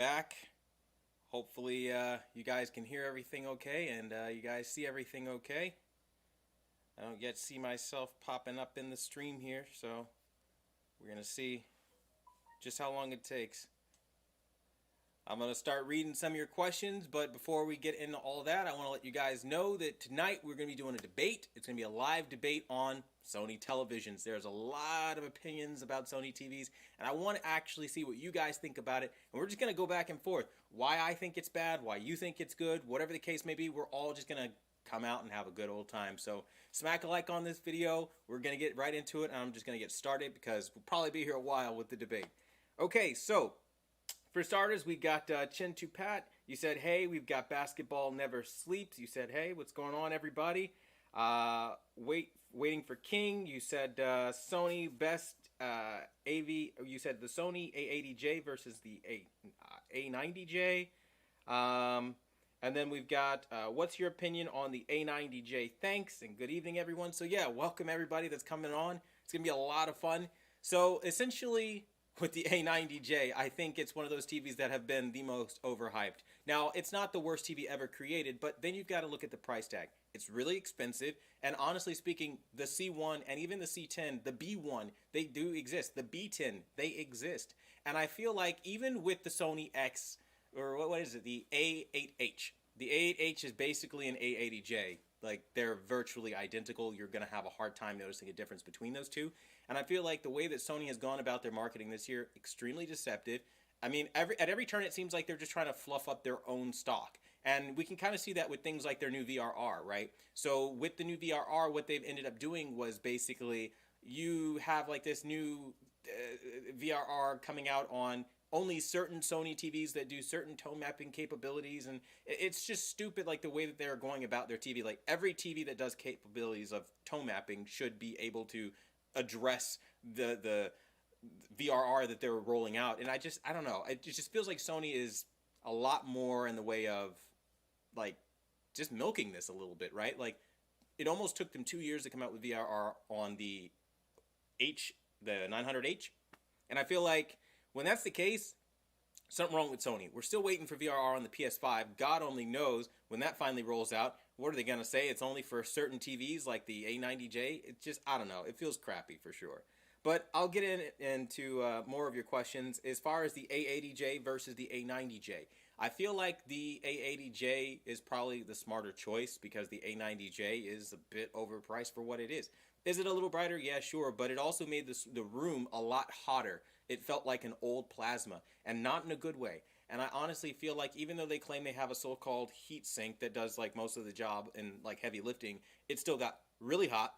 Back. Hopefully, you guys can hear everything okay and you guys see everything okay. I don't yet see myself popping up in the stream here, so we're going to see just how long it takes. I'm going to start reading some of your questions, but before we get into all that, I want to let you guys know that tonight we're going to be doing a debate. It's going to be a live debate on Sony televisions. There's a lot of opinions about Sony TVs, and I want to actually see what you guys think about it. And we're just going to go back and forth. Why I think it's bad, why you think it's good, whatever the case may be, we're all just going to come out and have a good old time. So smack a like on this video. We're going to get right into it, and I'm just going to get started because we'll probably be here a while with the debate. Okay, so for starters, we got Chin to Pat. You said, hey, we've got Basketball Never Sleeps. You said, hey, what's going on, everybody? Waiting for King. You said Sony best AV. You said the Sony A80J versus the A90J. And then we've got, what's your opinion on the A90J? Thanks, and good evening, everyone. So, yeah, welcome everybody that's coming on. It's going to be a lot of fun. So, essentially, with the A90J, I think it's one of those TVs that have been the most overhyped. Now, it's not the worst TV ever created, but then you've got to look at the price tag. It's really expensive, and honestly speaking, the C1 and even the C10, the B1, they do exist. The B10, they exist. And I feel like even with the Sony X, or what is it, the A8H. The A8H is basically an A80J. Like, they're virtually identical. You're going to have a hard time noticing a difference between those two. And I feel like the way that Sony has gone about their marketing this year, extremely deceptive. I mean, at every turn, it seems like they're just trying to fluff up their own stock. And we can kind of see that with things like their new VRR, right? So with the new VRR, what they've ended up doing was basically you have like this new VRR coming out on only certain Sony TVs that do certain tone mapping capabilities, and it's just stupid, like the way that they're going about their TV. Like every TV that does capabilities of tone mapping should be able to address the VRR that they're rolling out. And I don't know. It just feels like Sony is a lot more in the way of like just milking this a little bit, right? Like it almost took them 2 years to come out with VRR on the the 900H, and I feel like when that's the case, something wrong with Sony. We're still waiting for VRR on the PS5. God only knows when that finally rolls out. What are they going to say? It's only for certain TVs like the A90J? It just, I don't know. It feels crappy for sure. But I'll get into more of your questions. As far as the A80J versus the A90J, I feel like the A80J is probably the smarter choice because the A90J is a bit overpriced for what it is. Is it a little brighter? Yeah, sure. But it also made the room a lot hotter. It felt like an old plasma, and not in a good way. And I honestly feel like even though they claim they have a so-called heat sink that does like most of the job in like heavy lifting, it still got really hot.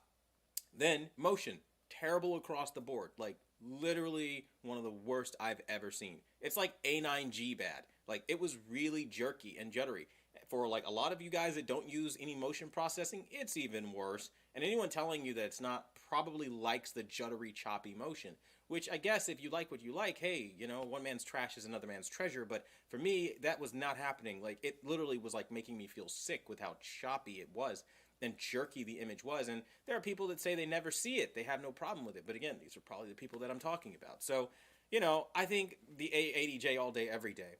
Then motion, terrible across the board. Like literally one of the worst I've ever seen. It's like A9G bad. Like it was really jerky and juddery. For like a lot of you guys that don't use any motion processing, it's even worse. And anyone telling you that it's not probably likes the juddery, choppy motion. Which I guess if you like what you like, hey, you know, one man's trash is another man's treasure. But for me, that was not happening. Like it literally was like making me feel sick with how choppy it was and jerky the image was. And there are people that say they never see it. They have no problem with it. But again, these are probably the people that I'm talking about. So, you know, I think the A80J all day, every day.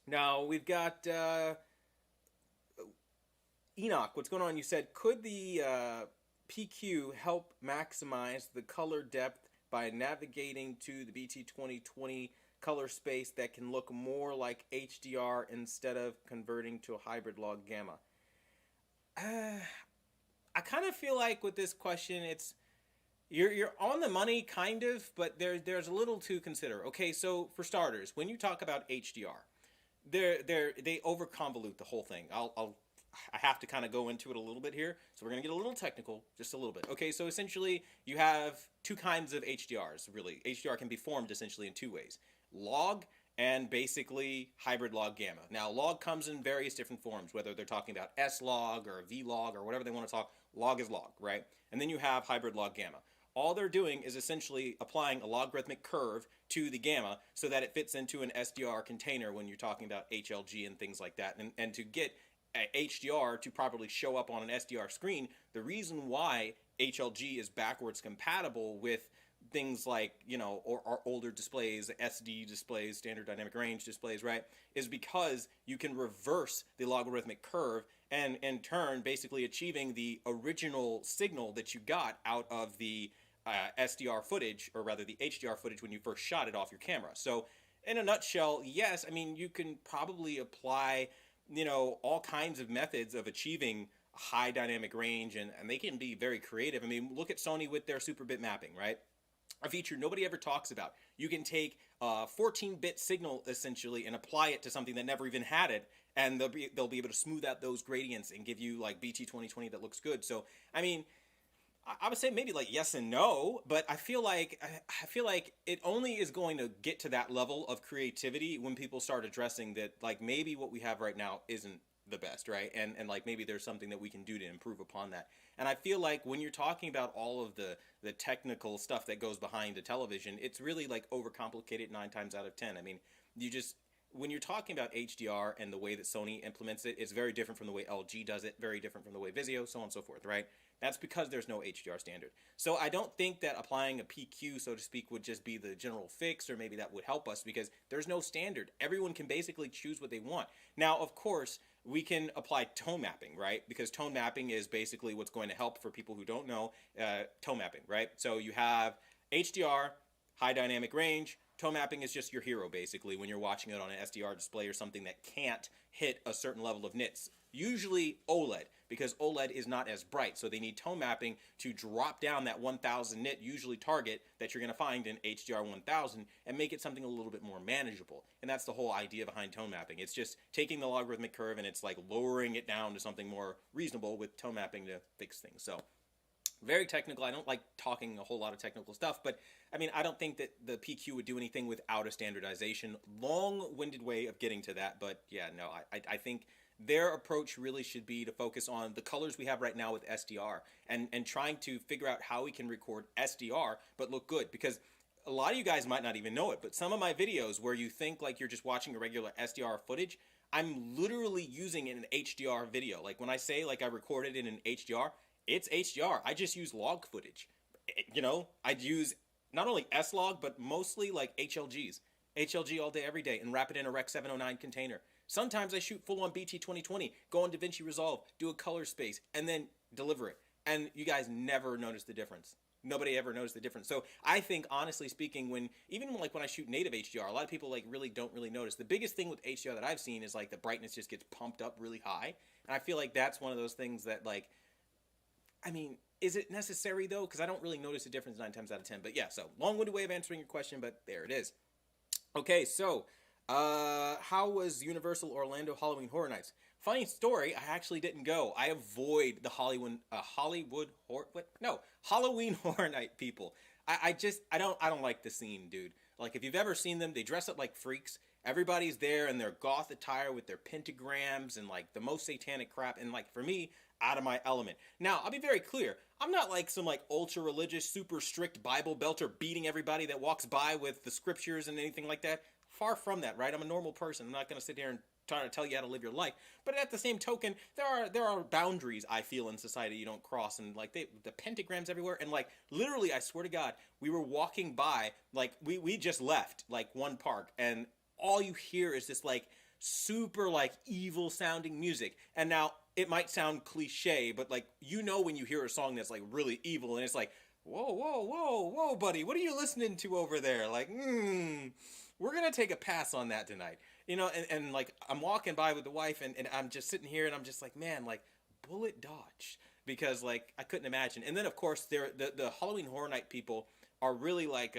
Now, we've got Enoch. What's going on? You said, could the PQ help maximize the color depth by navigating to the BT2020 color space that can look more like HDR instead of converting to a hybrid log gamma? I kind of feel like with this question, it's you're on the money, kind of, but there's a little to consider. Okay, so for starters, when you talk about HDR, they over convolute the whole thing. I have to kind of go into it a little bit here, so we're gonna get a little technical, just a little bit. Okay, so essentially you have two kinds of HDRs. Really, HDR can be formed essentially in two ways: log and basically hybrid log gamma. Now, log comes in various different forms, whether they're talking about S log or V log or whatever they want to talk. Log is log, right? And then you have hybrid log gamma. All they're doing is essentially applying a logarithmic curve to the gamma so that it fits into an SDR container when you're talking about HLG and things like that. And to get HDR to properly show up on an SDR screen, the reason why HLG is backwards compatible with things like, or older displays, SD displays, standard dynamic range displays, right, is because you can reverse the logarithmic curve and in turn basically achieving the original signal that you got out of the SDR footage, or rather the HDR footage when you first shot it off your camera. So in a nutshell, yes, I mean, you can probably apply, all kinds of methods of achieving high dynamic range, and they can be very creative. I mean, look at Sony with their super bit mapping, right? A feature nobody ever talks about. You can take a 14-bit signal essentially and apply it to something that never even had it, and they'll be able to smooth out those gradients and give you like BT 2020 that looks good. So I mean, I would say maybe like yes and no, but I feel like it only is going to get to that level of creativity when people start addressing that, like, maybe what we have right now isn't the best, right? And like maybe there's something that we can do to improve upon that. And I feel like when you're talking about all of the technical stuff that goes behind a television, it's really like overcomplicated 9 times out of 10. I mean, when you're talking about HDR and the way that Sony implements it, it's very different from the way LG does it, very different from the way Vizio, so on and so forth, right? That's because there's no HDR standard. So I don't think that applying a PQ, so to speak, would just be the general fix, or maybe that would help us, because there's no standard. Everyone can basically choose what they want. Now, of course, we can apply tone mapping, right? Because tone mapping is basically what's going to help, for people who don't know, tone mapping, right? So you have HDR, high dynamic range. Tone mapping is just your hero, basically, when you're watching it on an SDR display or something that can't hit a certain level of nits. Usually OLED, because OLED is not as bright, so they need tone mapping to drop down that 1000 nit usually target that you're going to find in HDR 1000 and make it something a little bit more manageable. And that's the whole idea behind tone mapping. It's just taking the logarithmic curve and it's like lowering it down to something more reasonable with tone mapping to fix things. So very technical. I don't like talking a whole lot of technical stuff, but I mean, I don't think that the PQ would do anything without a standardization. Long-winded way of getting to that, but yeah, no, I think their approach really should be to focus on the colors we have right now with SDR, and trying to figure out how we can record SDR but look good, because a lot of you guys might not even know it, but some of my videos where you think like you're just watching a regular SDR footage, I'm literally using an HDR video. Like when I say like I recorded in an HDR, it's HDR. I just use log footage. I'd use not only S-Log, but mostly like HLGs. HLG all day, every day, and wrap it in a Rec 709 container. Sometimes I shoot full on BT 2020, go on DaVinci Resolve, do a color space, and then deliver it. And you guys never notice the difference. Nobody ever noticed the difference. So I think, honestly speaking, even when I shoot native HDR, a lot of people like really don't really notice. The biggest thing with HDR that I've seen is like the brightness just gets pumped up really high. And I feel like that's one of those things that, like, I mean, is it necessary though? Because I don't really notice the difference 9 times out of 10. But yeah, so long-winded way of answering your question, but there it is. Okay, so how was Universal Orlando Halloween Horror Nights? Funny story, I actually didn't go. I avoid the Halloween Horror Night people. I don't like the scene, dude. Like, if you've ever seen them, they dress up like freaks. Everybody's there in their goth attire with their pentagrams and like the most satanic crap, and like for me, out of my element. Now, I'll be very clear. I'm not like some like ultra religious, super strict Bible belter beating everybody that walks by with the scriptures and anything like that. Far from that, right? I'm a normal person. I'm not going to sit here and try to tell you how to live your life. But at the same token, there are boundaries I feel in society you don't cross, and like the pentagrams everywhere, and like literally, I swear to God, we were walking by, like we just left like one park, and all you hear is this like super like evil sounding music. And now it might sound cliche, but like, when you hear a song that's like really evil, and it's like, whoa, buddy, what are you listening to over there? Like, we're gonna take a pass on that tonight. And like, I'm walking by with the wife, and I'm just sitting here, and I'm just like, man, like, bullet dodged, because like I couldn't imagine. And then of course the Halloween Horror Night people are really like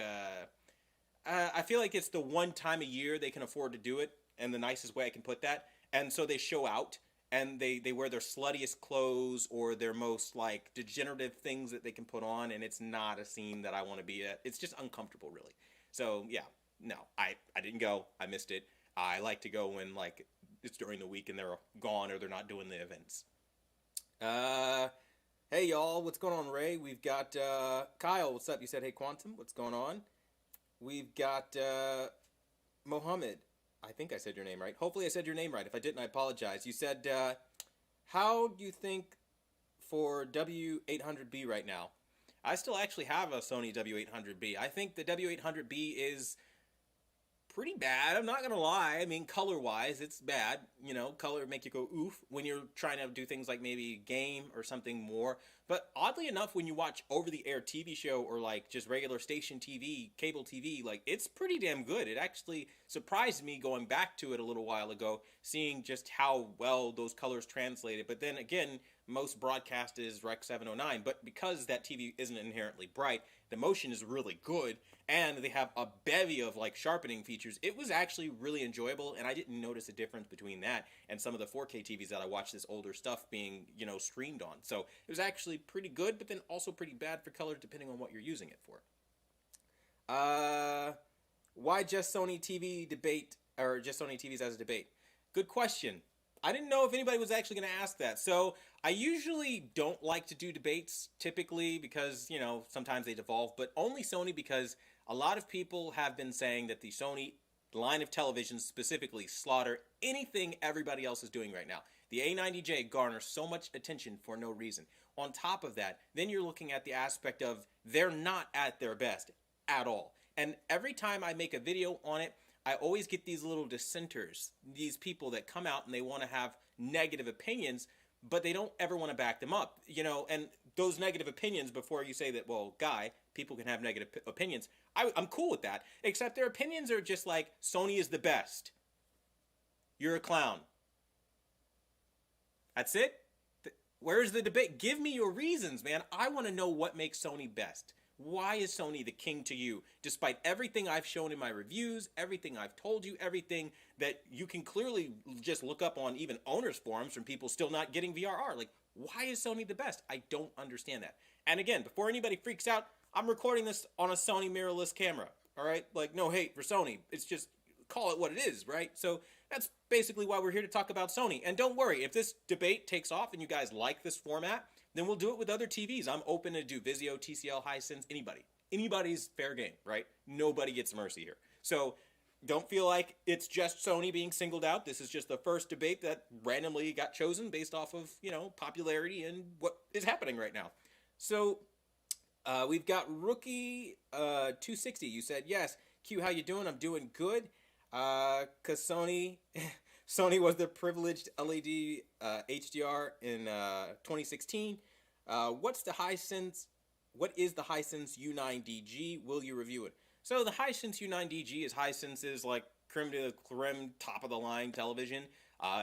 I feel like it's the one time a year they can afford to do it, and the nicest way I can put that. And so they show out, and they wear their sluttiest clothes or their most like degenerative things that they can put on, and it's not a scene that I want to be at. It's just uncomfortable, really. So yeah, no, I didn't go. I missed it. I like to go when like it's during the week and they're gone or they're not doing the events. Hey y'all, what's going on, Ray? We've got Kyle. What's up? You said hey Quantum. What's going on? We've got Mohammed. I think I said your name right. Hopefully I said your name right. If I didn't, I apologize. You said, how do you think for W800B right now? I still actually have a Sony W800B. I think the W800B is pretty bad. I'm not gonna lie. I mean, color wise, it's bad. You know, color make you go oof when you're trying to do things like maybe game or something more. But oddly enough, when you watch over the air TV show or like just regular station TV, cable TV, like it's pretty damn good. It actually surprised me going back to it a little while ago, seeing just how well those colors translated. But then again, most broadcast is Rec 709, but because that TV isn't inherently bright, the motion is really good, and they have a bevy of like sharpening features. It was actually really enjoyable, and I didn't notice a difference between that and some of the 4K TVs that I watched this older stuff being, you know, streamed on. So it was actually pretty good, but then also pretty bad for color depending on what you're using it for. Why just Sony TV debate, or just Sony TVs as a debate? Good question. I didn't know if anybody was actually going to ask that. So I usually don't like to do debates typically because, you know, sometimes they devolve, but only Sony because a lot of people have been saying that the Sony line of televisions specifically slaughter anything everybody else is doing right now. The A90J garners so much attention for no reason. On top of that, then you're looking at the aspect of they're not at their best at all. And every time I make a video on it, I always get these little dissenters, these people that come out and they want to have negative opinions, but they don't ever want to back them up, you know, and those negative opinions, before you say that, well, Guy, people can have negative opinions, I'm cool with that, except their opinions are just like, Sony is the best. You're a clown. That's it? Where's the debate? Give me your reasons, man. I want to know what makes Sony best. Why is Sony the king to you, despite everything I've shown in my reviews, everything I've told you, everything that you can clearly just look up on even owners' forums from people still not getting VRR? Like, why is Sony the best? I don't understand that. And again, before anybody freaks out, I'm recording this on a Sony mirrorless camera, all right? Like, no hate for Sony. It's just, call it what it is, right? So that's basically why we're here to talk about Sony. And don't worry, if this debate takes off and you guys like this format, then we'll do it with other TVs. I'm open to do Vizio, TCL, Hisense, anybody. Anybody's fair game, right? Nobody gets mercy here. So don't feel like it's just Sony being singled out. This is just the first debate that randomly got chosen based off of, you know, popularity and what is happening right now. So we've got Rookie 260. You said, yes. Q, how you doing? I'm doing good. Because Sony was the privileged LED HDR in 2016. What is the Hisense U9DG? Will you review it? So the Hisense U9DG is Hisense's like creme de la creme, top of the line television.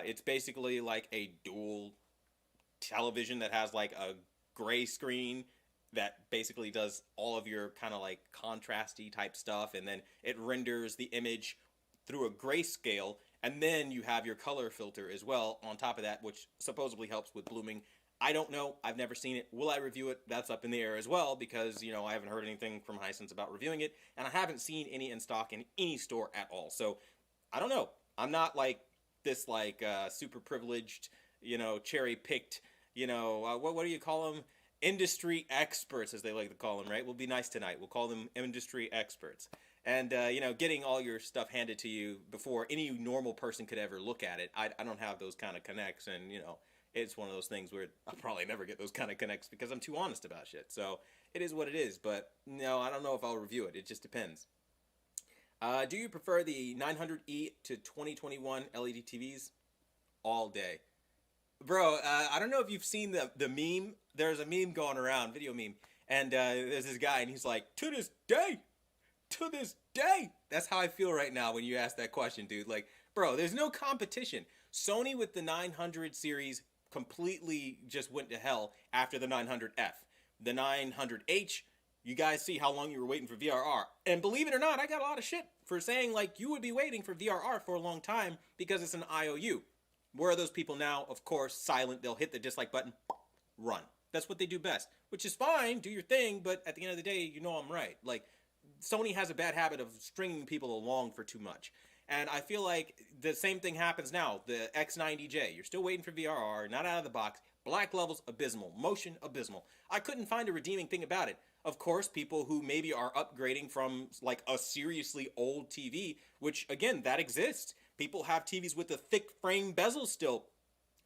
It's basically like a dual television that has like a gray screen that basically does all of your kind of like contrasty type stuff, and then it renders the image through a grayscale, and then you have your color filter as well on top of that, which supposedly helps with blooming. I don't know. I've never seen it. Will I review it? That's up in the air as well, because, you know, I haven't heard anything from Hisense about reviewing it, and I haven't seen any in stock in any store at all. So I don't know. I'm not like this like super privileged, you know, cherry picked, you know, what do you call them? Industry experts, as they like to call them, right? We'll be nice tonight. We'll call them industry experts. And, you know, getting all your stuff handed to you before any normal person could ever look at it, I don't have those kind of connects. And, you know, it's one of those things where I'll probably never get those kind of connects because I'm too honest about shit. So it is what it is. But, no, I don't know if I'll review it. It just depends. Do you prefer the 900E to 2021 LED TVs? All day. Bro, I don't know if you've seen the meme. There's a meme going around, video meme. And there's this guy, and he's like, to this day. That's how I feel right now when you ask that question, dude. Like, bro, there's no competition. Sony with the 900 series completely just went to hell after the 900F. The 900H, you guys see how long you were waiting for VRR. And believe it or not, I got a lot of shit for saying, like, you would be waiting for VRR for a long time because it's an IOU. Where are those people now? Of course, silent. They'll hit the dislike button, run. That's what they do best, which is fine. Do your thing, but at the end of the day, you know I'm right. Like, Sony has a bad habit of stringing people along for too much. And I feel like the same thing happens now. The X90J, you're still waiting for VRR, not out of the box. Black levels, abysmal. Motion, abysmal. I couldn't find a redeeming thing about it. Of course, people who maybe are upgrading from like a seriously old TV, which again, that exists. People have TVs with the thick frame bezels still.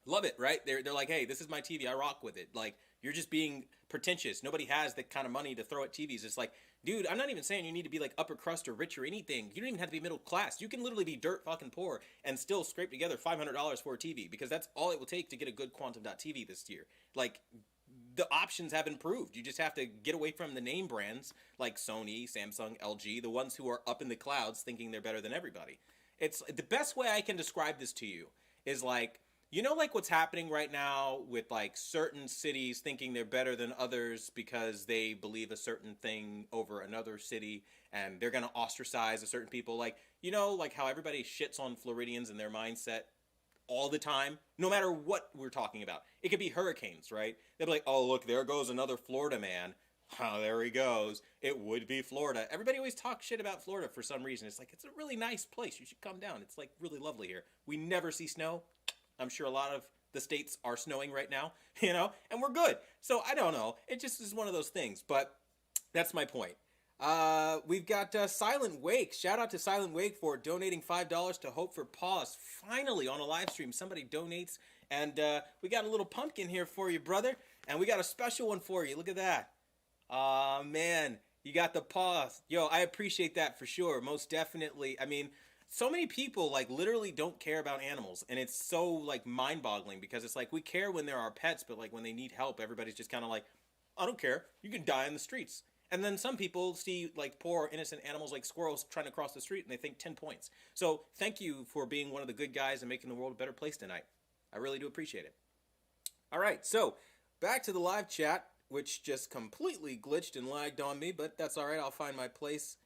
Love it, right? They're like, hey, this is my TV. I rock with it. Like, you're just being pretentious. Nobody has the kind of money to throw at TVs. It's like, dude, I'm not even saying you need to be like upper crust or rich or anything. You don't even have to be middle class. You can literally be dirt fucking poor and still scrape together $500 for a TV, because that's all it will take to get a good Quantum.TV this year. Like, the options have improved. You just have to get away from the name brands like Sony, Samsung, LG, the ones who are up in the clouds thinking they're better than everybody. It's the best way I can describe this to you is like, like what's happening right now with like certain cities thinking they're better than others because they believe a certain thing over another city, and they're going to ostracize a certain people. Like, like how everybody shits on Floridians and their mindset all the time, no matter what we're talking about. It could be hurricanes, right? They'll be like, oh, look, there goes another Florida man. Oh, there he goes. It would be Florida. Everybody always talks shit about Florida for some reason. It's like, it's a really nice place. You should come down. It's like really lovely here. We never see snow. I'm sure a lot of the states are snowing right now, and we're good. So I don't know. It just is one of those things, but that's my point. We've got Silent Wake. Shout out to Silent Wake for donating $5 to Hope for Paws. Finally, on a live stream, somebody donates, and we got a little pumpkin here for you, brother, and we got a special one for you. Look at that. Aw, man, you got the paws. Yo, I appreciate that for sure, most definitely. I mean, so many people like literally don't care about animals, and it's so like mind-boggling, because it's like we care when they're our pets, but like when they need help, everybody's just kind of like, I don't care, you can die in the streets. And then some people see like poor innocent animals like squirrels trying to cross the street, and they think 10 points. So thank you for being one of the good guys and making the world a better place tonight. I really do appreciate it. All right, so back to the live chat, which just completely glitched and lagged on me, but that's all right. I'll find my place.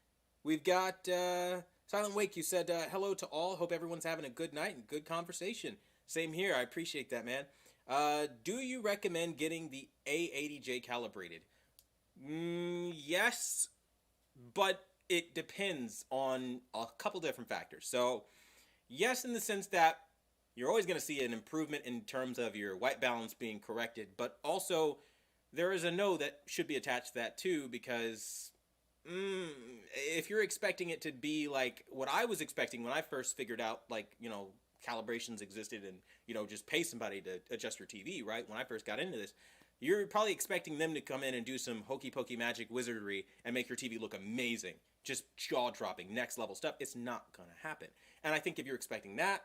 We've got Silent Wake. You said hello to all. Hope everyone's having a good night and good conversation. Same here. I appreciate that, man. Do you recommend getting the A80J calibrated? Yes, but it depends on a couple different factors. So, yes, in the sense that you're always going to see an improvement in terms of your white balance being corrected, but also there is a no that should be attached to that too, because if you're expecting it to be like what I was expecting when I first figured out, like, calibrations existed and, just pay somebody to adjust your TV, right? When I first got into this, you're probably expecting them to come in and do some hokey pokey magic wizardry and make your TV look amazing. Just jaw-dropping, next-level stuff. It's not going to happen. And I think if you're expecting that,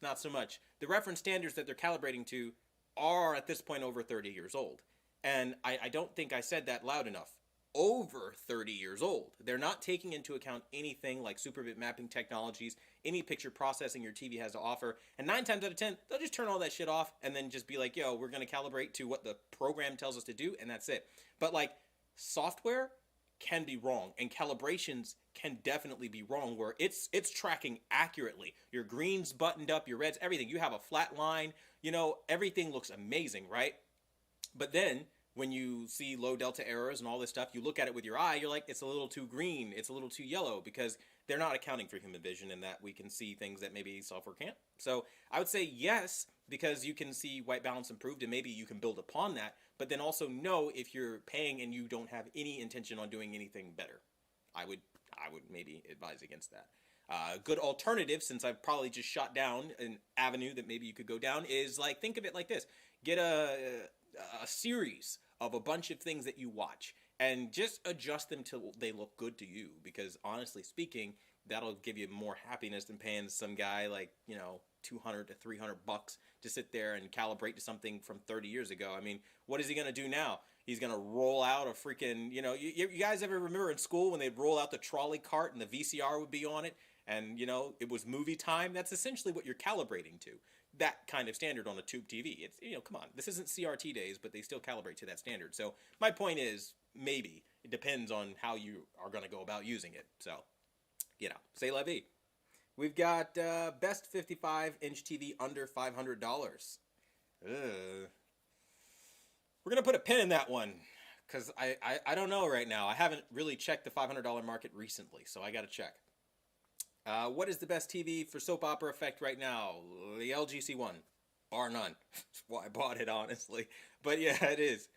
not so much. The reference standards that they're calibrating to are, at this point, over 30 years old. And I don't think I said that loud enough. Over 30 years old. They're not taking into account anything like superbit mapping technologies, any picture processing your TV has to offer. And 9 times out of 10, they'll just turn all that shit off and then just be like, yo, we're going to calibrate to what the program tells us to do, and that's it. But like, software can be wrong, and calibrations can definitely be wrong, where it's tracking accurately. Your greens buttoned up, your reds, everything. You have a flat line, everything looks amazing, right? But then when you see low delta errors and all this stuff, you look at it with your eye, you're like, it's a little too green, it's a little too yellow, because they're not accounting for human vision, and that we can see things that maybe software can't. So I would say yes, because you can see white balance improved, and maybe you can build upon that, but then also no if you're paying and you don't have any intention on doing anything better. I would maybe advise against that. Good alternative, since I've probably just shot down an avenue that maybe you could go down, is like, think of it like this. Get a series of a bunch of things that you watch and just adjust them till they look good to you, because honestly speaking, that'll give you more happiness than paying some guy like, $200 to $300 to sit there and calibrate to something from 30 years ago. I mean, what is he going to do now? He's going to roll out a freaking, you guys ever remember in school when they'd roll out the trolley cart and the VCR would be on it and, it was movie time? That's essentially what you're calibrating to. That kind of standard on a tube TV. It's, come on, this isn't CRT days, but they still calibrate to that standard. So my point is, maybe it depends on how you are going to go about using it. So, say la vie. We've got best 55-inch TV under $500. We're going to put a pin in that one, because I don't know right now. I haven't really checked the $500 market recently, so I got to check. What is the best TV for soap opera effect right now? The LG C1, bar none. That's why I bought it, honestly. But yeah, it is.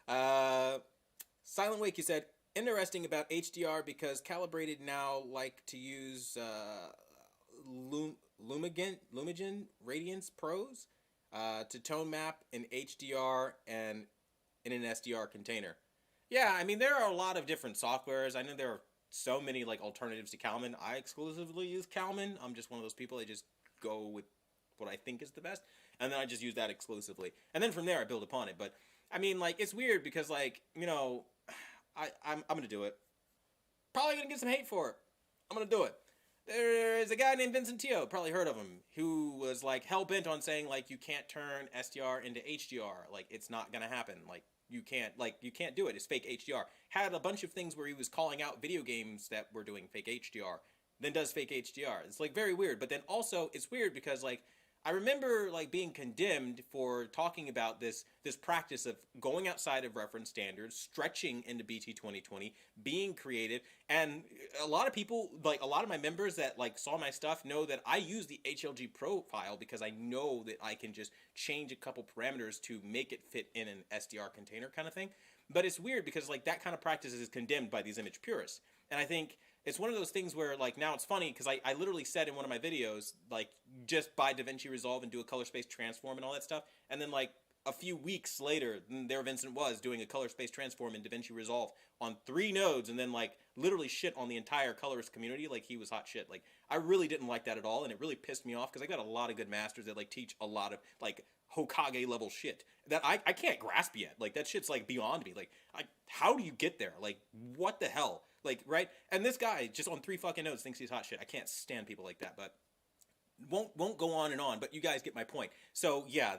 Silent Wake, you said, interesting about HDR, because Calibrated now like to use Lumigen Radiance Pros to tone map in HDR and in an SDR container. Yeah, I mean, there are a lot of different softwares. I know there are so many like alternatives to Calman. I exclusively use Calman. I'm just one of those people that just go with what I think is the best, and then I just use that exclusively. And then from there, I build upon it. But I mean, like, it's weird because, like, I'm gonna do it. Probably gonna get some hate for it. I'm gonna do it. There's a guy named Vincent Teo, probably heard of him, who was like hell bent on saying like you can't turn SDR into HDR. Like, it's not gonna happen. Like, you can't do it. It's fake HDR. Had a bunch of things where he was calling out video games that were doing fake HDR, then does fake HDR. It's like very weird. But then also it's weird because like I remember like being condemned for talking about this practice of going outside of reference standards, stretching into BT 2020, being creative, and a lot of people, like a lot of my members that like saw my stuff, know that I use the HLG profile because I know that I can just change a couple parameters to make it fit in an SDR container kind of thing. But it's weird because like that kind of practice is condemned by these image purists, and I think it's one of those things where like now it's funny because I literally said in one of my videos like just buy DaVinci Resolve and do a color space transform and all that stuff, and then like a few weeks later there Vincent was doing a color space transform in DaVinci Resolve on 3 nodes, and then like literally shit on the entire colorist community like he was hot shit. Like I really didn't like that at all, and it really pissed me off because I got a lot of good masters that like teach a lot of like Hokage level shit that I can't grasp yet. Like that shit's like beyond me. Like how do you get there? Like what the hell? Like, right? And this guy just on 3 fucking notes thinks he's hot shit. I can't stand people like that, but won't go on and on, but you guys get my point. So yeah,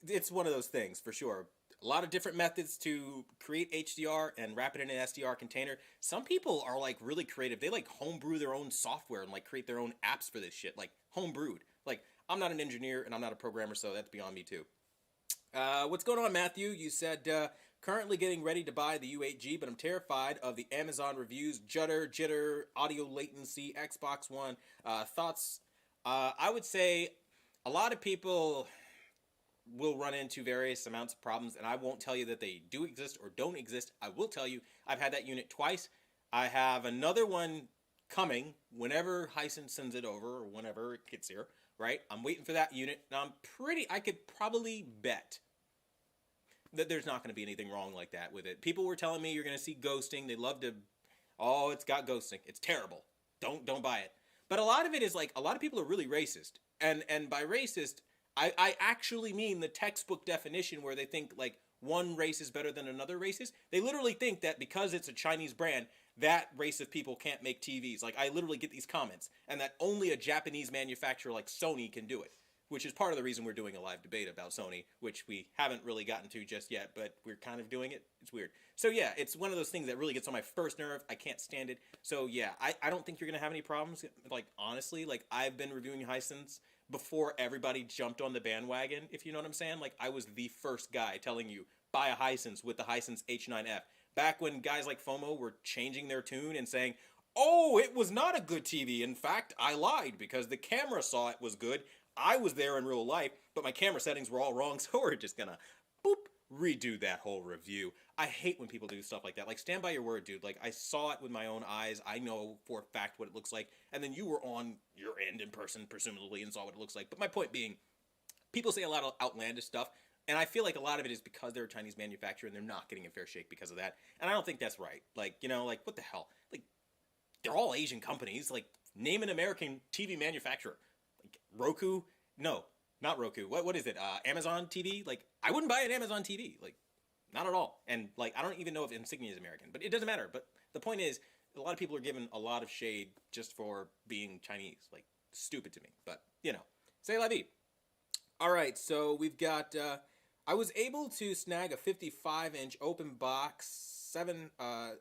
it's one of those things for sure. A lot of different methods to create HDR and wrap it in an SDR container. Some people are like really creative. They like homebrew their own software and like create their own apps for this shit. Like homebrewed. Like I'm not an engineer and I'm not a programmer, so that's beyond me too. What's going on, Matthew? You said currently getting ready to buy the U8G, but I'm terrified of the Amazon reviews, jitter, audio latency, Xbox One. Thoughts? I would say a lot of people will run into various amounts of problems, and I won't tell you that they do exist or don't exist. I will tell you I've had that unit twice. I have another one coming whenever Hisense sends it over or whenever it gets here, right? I'm waiting for that unit, and I could probably bet that there's not going to be anything wrong like that with it. People were telling me you're going to see ghosting. They love to, oh, it's got ghosting. It's terrible. Don't buy it. But a lot of it is like, a lot of people are really racist. And by racist, I actually mean the textbook definition where they think like one race is better than another race is. They literally think that because it's a Chinese brand, that race of people can't make TVs. Like I literally get these comments, and that only a Japanese manufacturer like Sony can do it, which is part of the reason we're doing a live debate about Sony, which we haven't really gotten to just yet, but we're kind of doing it. It's weird. So yeah, it's one of those things that really gets on my first nerve. I can't stand it. So yeah, I don't think you're going to have any problems. Like honestly, like I've been reviewing Hisense before everybody jumped on the bandwagon, if you know what I'm saying. Like I was the first guy telling you, buy a Hisense with the Hisense H9F. Back when guys like FOMO were changing their tune and saying, oh, it was not a good TV. In fact, I lied because the camera saw it was good. I was there in real life, but my camera settings were all wrong, so we're just gonna, boop, redo that whole review. I hate when people do stuff like that. Like, stand by your word, dude. Like, I saw it with my own eyes. I know for a fact what it looks like. And then you were on your end in person, presumably, and saw what it looks like. But my point being, people say a lot of outlandish stuff, and I feel like a lot of it is because they're a Chinese manufacturer and they're not getting a fair shake because of that. And I don't think that's right. Like, like, what the hell? Like, they're all Asian companies. Like, name an American TV manufacturer. Like, Roku? No, not Roku. What is it? Amazon TV? Like, I wouldn't buy an Amazon TV. Like, not at all. And, like, I don't even know if Insignia is American. But it doesn't matter. But the point is, a lot of people are given a lot of shade just for being Chinese. Like, stupid to me. But, c'est la vie. All right, so we've got... I was able to snag a 55-inch open box, an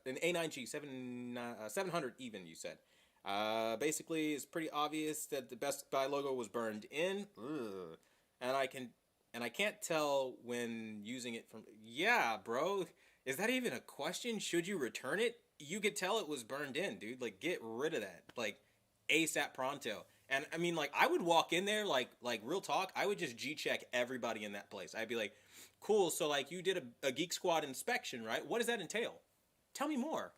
A9G, 700 even, you said. Basically, it's pretty obvious that the Best Buy logo was burned in. Ugh. And I can't tell when using it from... Yeah, bro. Is that even a question? Should you return it? You could tell it was burned in, dude. Like, get rid of that. Like, ASAP pronto. And, I mean, like, I would walk in there, like real talk, I would just G-check everybody in that place. I'd be like, cool, so, like, you did a Geek Squad inspection, right? What does that entail? Tell me more.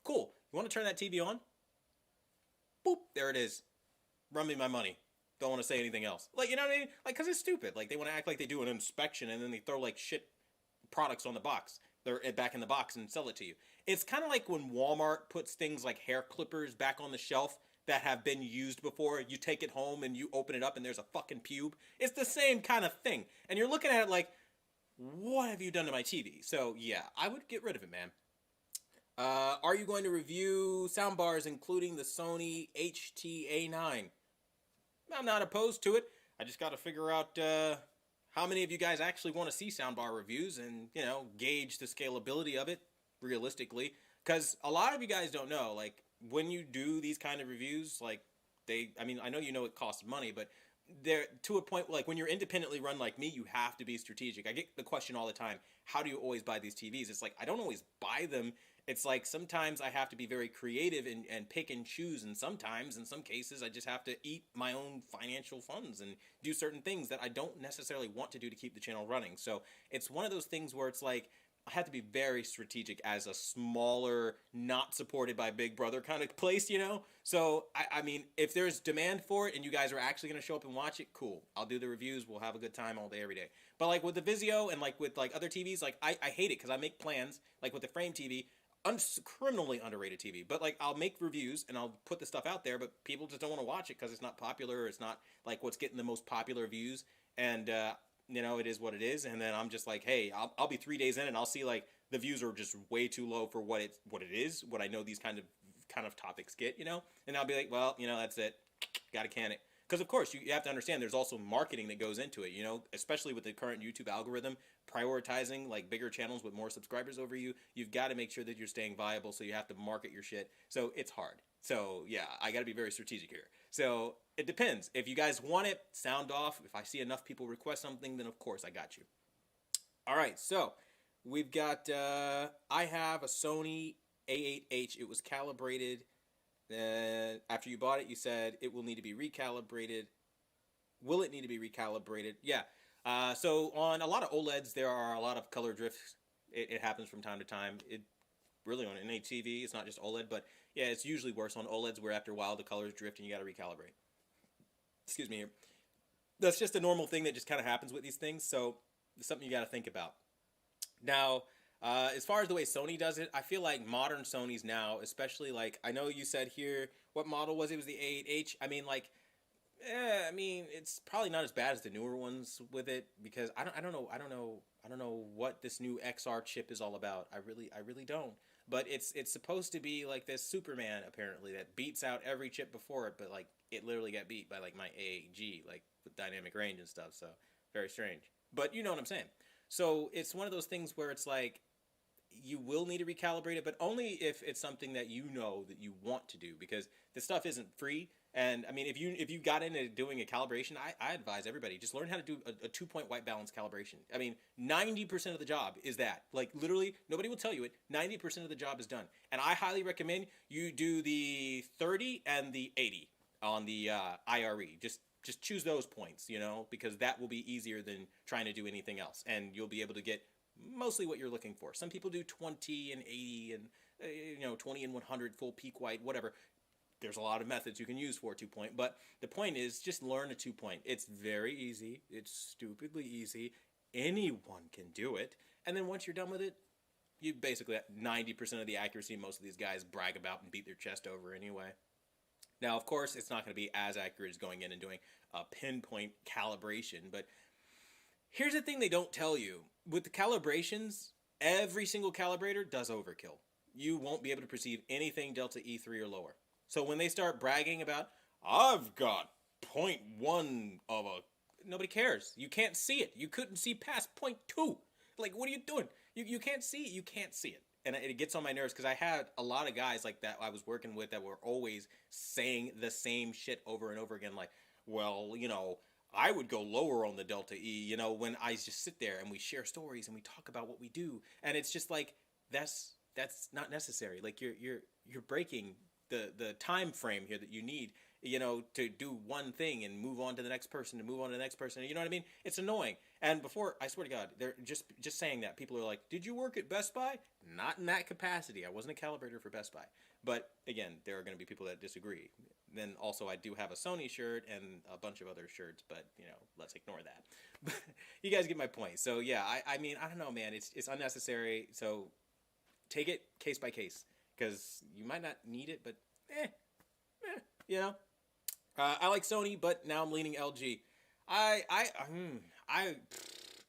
Cool. You want to turn that TV on? Boop. There it is. Run me my money. Don't want to say anything else. Like, you know what I mean? Like, because it's stupid. Like, they want to act like they do an inspection, and then they throw, like, shit products on the box. They're back in the box and sell it to you. It's kind of like when Walmart puts things like hair clippers back on the shelf that have been used before. You take it home and you open it up and there's a fucking pube. It's the same kind of thing. And you're looking at it like, what have you done to my TV? So yeah, I would get rid of it, man. Are you going to review soundbars including the Sony HTA9? I'm not opposed to it. I just got to figure out how many of you guys actually want to see soundbar reviews and, you know, gauge the scalability of it realistically. Because a lot of you guys don't know, like, when you do these kind of reviews, like, I mean, I know you know it costs money, but they're to a point, like, when you're independently run like me, you have to be strategic. I get the question all the time, how do you always buy these TVs? It's like, I don't always buy them. It's like sometimes I have to be very creative and pick and choose, and sometimes, in some cases, I just have to eat my own financial funds and do certain things that I don't necessarily want to do to keep the channel running. So it's one of those things where it's like, I have to be very strategic as a smaller, not supported by Big Brother kind of place, you know? So, I mean, if there's demand for it and you guys are actually going to show up and watch it, cool. I'll do the reviews. We'll have a good time all day, every day. But, like, with the Vizio and, like, with, like, other TVs, like, I hate it because I make plans, like, with the Frame TV, criminally underrated TV. But, like, I'll make reviews and I'll put the stuff out there, but people just don't want to watch it because it's not popular or it's not, like, what's getting the most popular views. And, you know, it is what it is. And then I'm just like, hey, I'll be 3 days in and I'll see, like, the views are just way too low for what it is, what I know these kind of topics get, you know? And I'll be like, well, you know, that's it. Gotta can it. Because, of course, you have to understand there's also marketing that goes into it, you know? Especially with the current YouTube algorithm, prioritizing, like, bigger channels with more subscribers over you. You've got to make sure that you're staying viable, so you have to market your shit. So it's hard. So, yeah, I got to be very strategic here. So it depends. If you guys want it, sound off. If I see enough people request something, then, of course, I got you. All right, so we've got, I have a Sony A8H. It was calibrated. After you bought it, you said it will need to be recalibrated. Will it need to be recalibrated? Yeah. So on a lot of OLEDs, there are a lot of color drifts. It happens from time to time. It really on any TV, it's not just OLED, but yeah, it's usually worse on OLEDs where after a while the colors drift and you got to recalibrate. Excuse me here. That's just a normal thing that just kind of happens with these things, so it's something you got to think about. Now, as far as the way Sony does it, I feel like modern Sonys now, especially like, I know you said here, what model was it? It was the A8H. I mean, like, I mean, it's probably not as bad as the newer ones with it because I don't know what this new XR chip is all about. I really don't. But it's supposed to be like this Superman apparently that beats out every chip before it, but like it literally got beat by like my A8G, like with dynamic range and stuff. So very strange. But you know what I'm saying. So it's one of those things where it's like you will need to recalibrate it, but only if it's something that you know that you want to do, because this stuff isn't free. And I mean, if you got into doing a calibration, I advise everybody just learn how to do a 2-point white balance calibration. I mean, 90% of the job is that. Like literally, nobody will tell you it. 90% of the job is done, and I highly recommend you do the 30 and the 80 on the IRE. Just choose those points, you know, because that will be easier than trying to do anything else, and you'll be able to get mostly what you're looking for. Some people do 20 and 80 and you know, 20 and 100 full peak white, whatever. There's a lot of methods you can use for a 2-point, but the point is just learn a 2-point. It's very easy. It's stupidly easy. Anyone can do it. And then once you're done with it, you basically have 90% of the accuracy most of these guys brag about and beat their chest over anyway. Now, of course, it's not going to be as accurate as going in and doing a pinpoint calibration, but here's the thing they don't tell you. With the calibrations, every single calibrator does overkill. You won't be able to perceive anything delta E3 or lower. So when they start bragging about, I've got 0.1 of a... Nobody cares. You can't see it. You couldn't see past 0.2. Like, what are you doing? You can't see it. You can't see it. And it gets on my nerves because I had a lot of guys like that I was working with that were always saying the same shit over and over again. Like, well, you know, I would go lower on the delta E, you know, when I just sit there and we share stories and we talk about what we do. And it's just like, that's not necessary. Like, you're breaking the time frame here that you need, you know, to do one thing and move on to the next person and move on to the next person. You know what I mean? It's annoying. And before, I swear to God, they're just saying that. People are like, did you work at Best Buy? Not in that capacity. I wasn't a calibrator for Best Buy. But again, there are going to be people that disagree. then also I do have a Sony shirt and a bunch of other shirts, but let's ignore that. But you guys get my point. So yeah, I mean, I don't know, man. It's unnecessary. So take it case by case because you might not need it, but you know. I like Sony, but now I'm leaning LG. I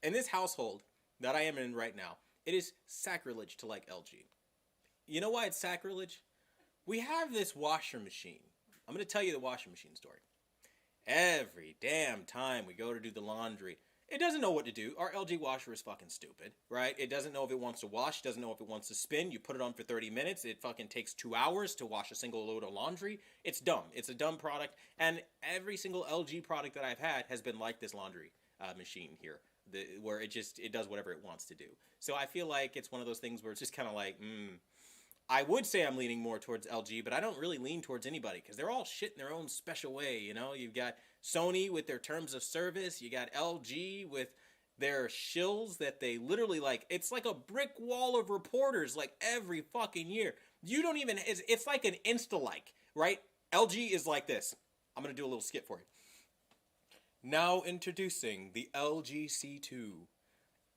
in this household that I am in right now, it is sacrilege to like LG. You know why it's sacrilege? We have this washer machine. I'm going to tell you the washing machine story. Every damn time we go to do the laundry, it doesn't know what to do. Our LG washer is fucking stupid, right? It doesn't know if it wants to wash, doesn't know if it wants to spin. You put it on for 30 minutes, it fucking takes 2 hours to wash a single load of laundry. It's dumb. It's a dumb product. And every single LG product that I've had has been like this laundry machine here, where it does whatever it wants to do. So I feel like it's one of those things where it's just kind of like, I would say I'm leaning more towards LG, but I don't really lean towards anybody because they're all shit in their own special way, You've got Sony with their terms of service. You got LG with their shills that they literally it's like a brick wall of reporters every fucking year. You don't even, it's like an Insta-like, right? LG is like this. I'm going to do a little skit for you. Now introducing the LG C2.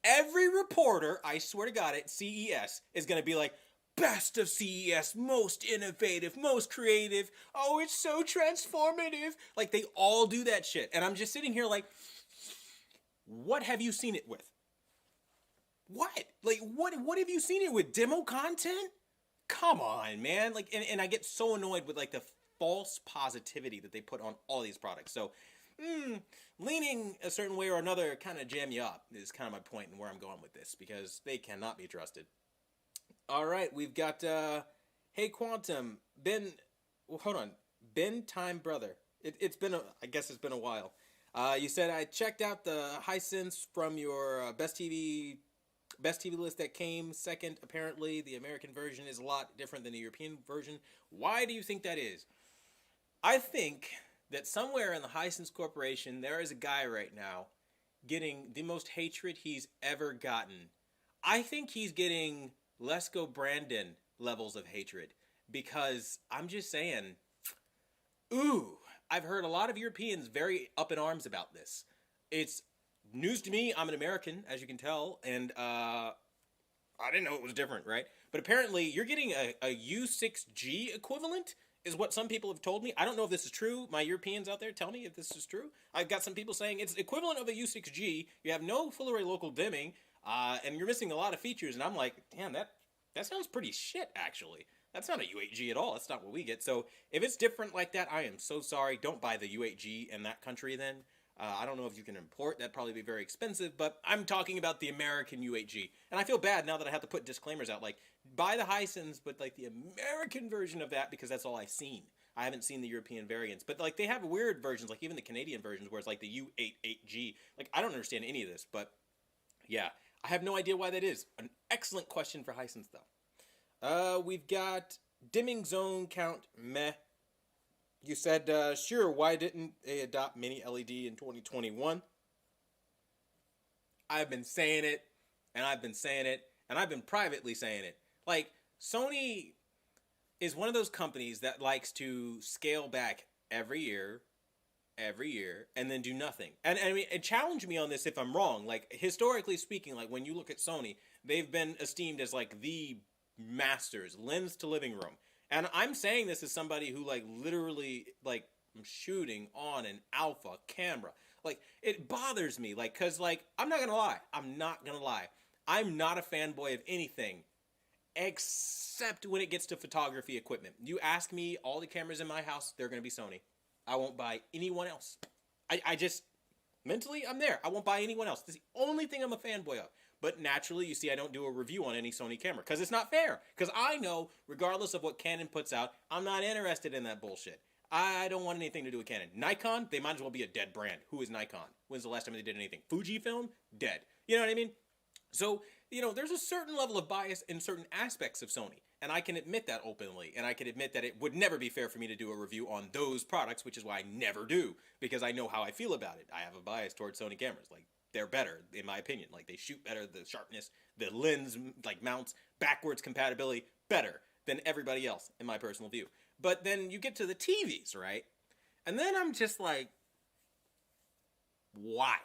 Every reporter, I swear to God, at CES is going to be like, best of CES, most innovative, most creative. Oh, it's so transformative. They all do that shit. And I'm just sitting here what have you seen it with? What? What have you seen it with? Demo content? Come on, man. And I get so annoyed with the false positivity that they put on all these products. So, leaning a certain way or another kind of jam you up is kind of my point and where I'm going with this because they cannot be trusted. All right, we've got, hey, Quantum, hold on, Ben Time Brother. It's been, I guess it's been a while. You said I checked out the Hisense from your best TV list that came second. Apparently, the American version is a lot different than the European version. Why do you think that is? I think that somewhere in the Hisense Corporation, there is a guy right now getting the most hatred he's ever gotten. I think he's getting Lesko Brandon levels of hatred because I'm just saying, I've heard a lot of Europeans very up in arms about this. It's news to me. I'm an American, as you can tell, and I didn't know it was different, right? But apparently you're getting a U6G equivalent is what some people have told me. I don't know if this is true. My Europeans out there, tell me if this is true. I've got some people saying it's equivalent of a U6G. You have no full array local dimming. And you're missing a lot of features, and I'm like, damn, that sounds pretty shit, actually. That's not a U8G at all. That's not what we get. So if it's different like that, I am so sorry. Don't buy the U8G in that country then. I don't know if you can import. That'd probably be very expensive, but I'm talking about the American U8G. And I feel bad now that I have to put disclaimers out, buy the Hisense, but the American version of that, because that's all I've seen. I haven't seen the European variants, but they have weird versions, even the Canadian versions, where it's the U88G. I don't understand any of this, but yeah. I have no idea why that is. An excellent question for Hisense, though. We've got dimming zone count, meh. You said, sure, why didn't they adopt mini LED in 2021? I've been saying it, and I've been saying it, and I've been privately saying it. Sony is one of those companies that likes to scale back every year, and then do nothing. And I mean, challenge me on this if I'm wrong. Historically speaking, when you look at Sony, they've been esteemed as the masters, lens to living room. And I'm saying this as somebody who literally I'm shooting on an alpha camera. It bothers me, cause I'm not gonna lie. I'm not a fanboy of anything except when it gets to photography equipment. You ask me, all the cameras in my house, they're gonna be Sony. I won't buy anyone else. I just, mentally, I'm there. I won't buy anyone else. This is the only thing I'm a fanboy of. But naturally, you see, I don't do a review on any Sony camera because it's not fair. Because I know, regardless of what Canon puts out, I'm not interested in that bullshit. I don't want anything to do with Canon. Nikon, they might as well be a dead brand. Who is Nikon? When's the last time they did anything? Fujifilm? Dead. You know what I mean? So, there's a certain level of bias in certain aspects of Sony. And I can admit that openly. And I can admit that it would never be fair for me to do a review on those products, which is why I never do. Because I know how I feel about it. I have a bias towards Sony cameras. They're better, in my opinion. They shoot better, the sharpness, the lens, mounts, backwards compatibility, better than everybody else, in my personal view. But then you get to the TVs, right? And then I'm just like, why?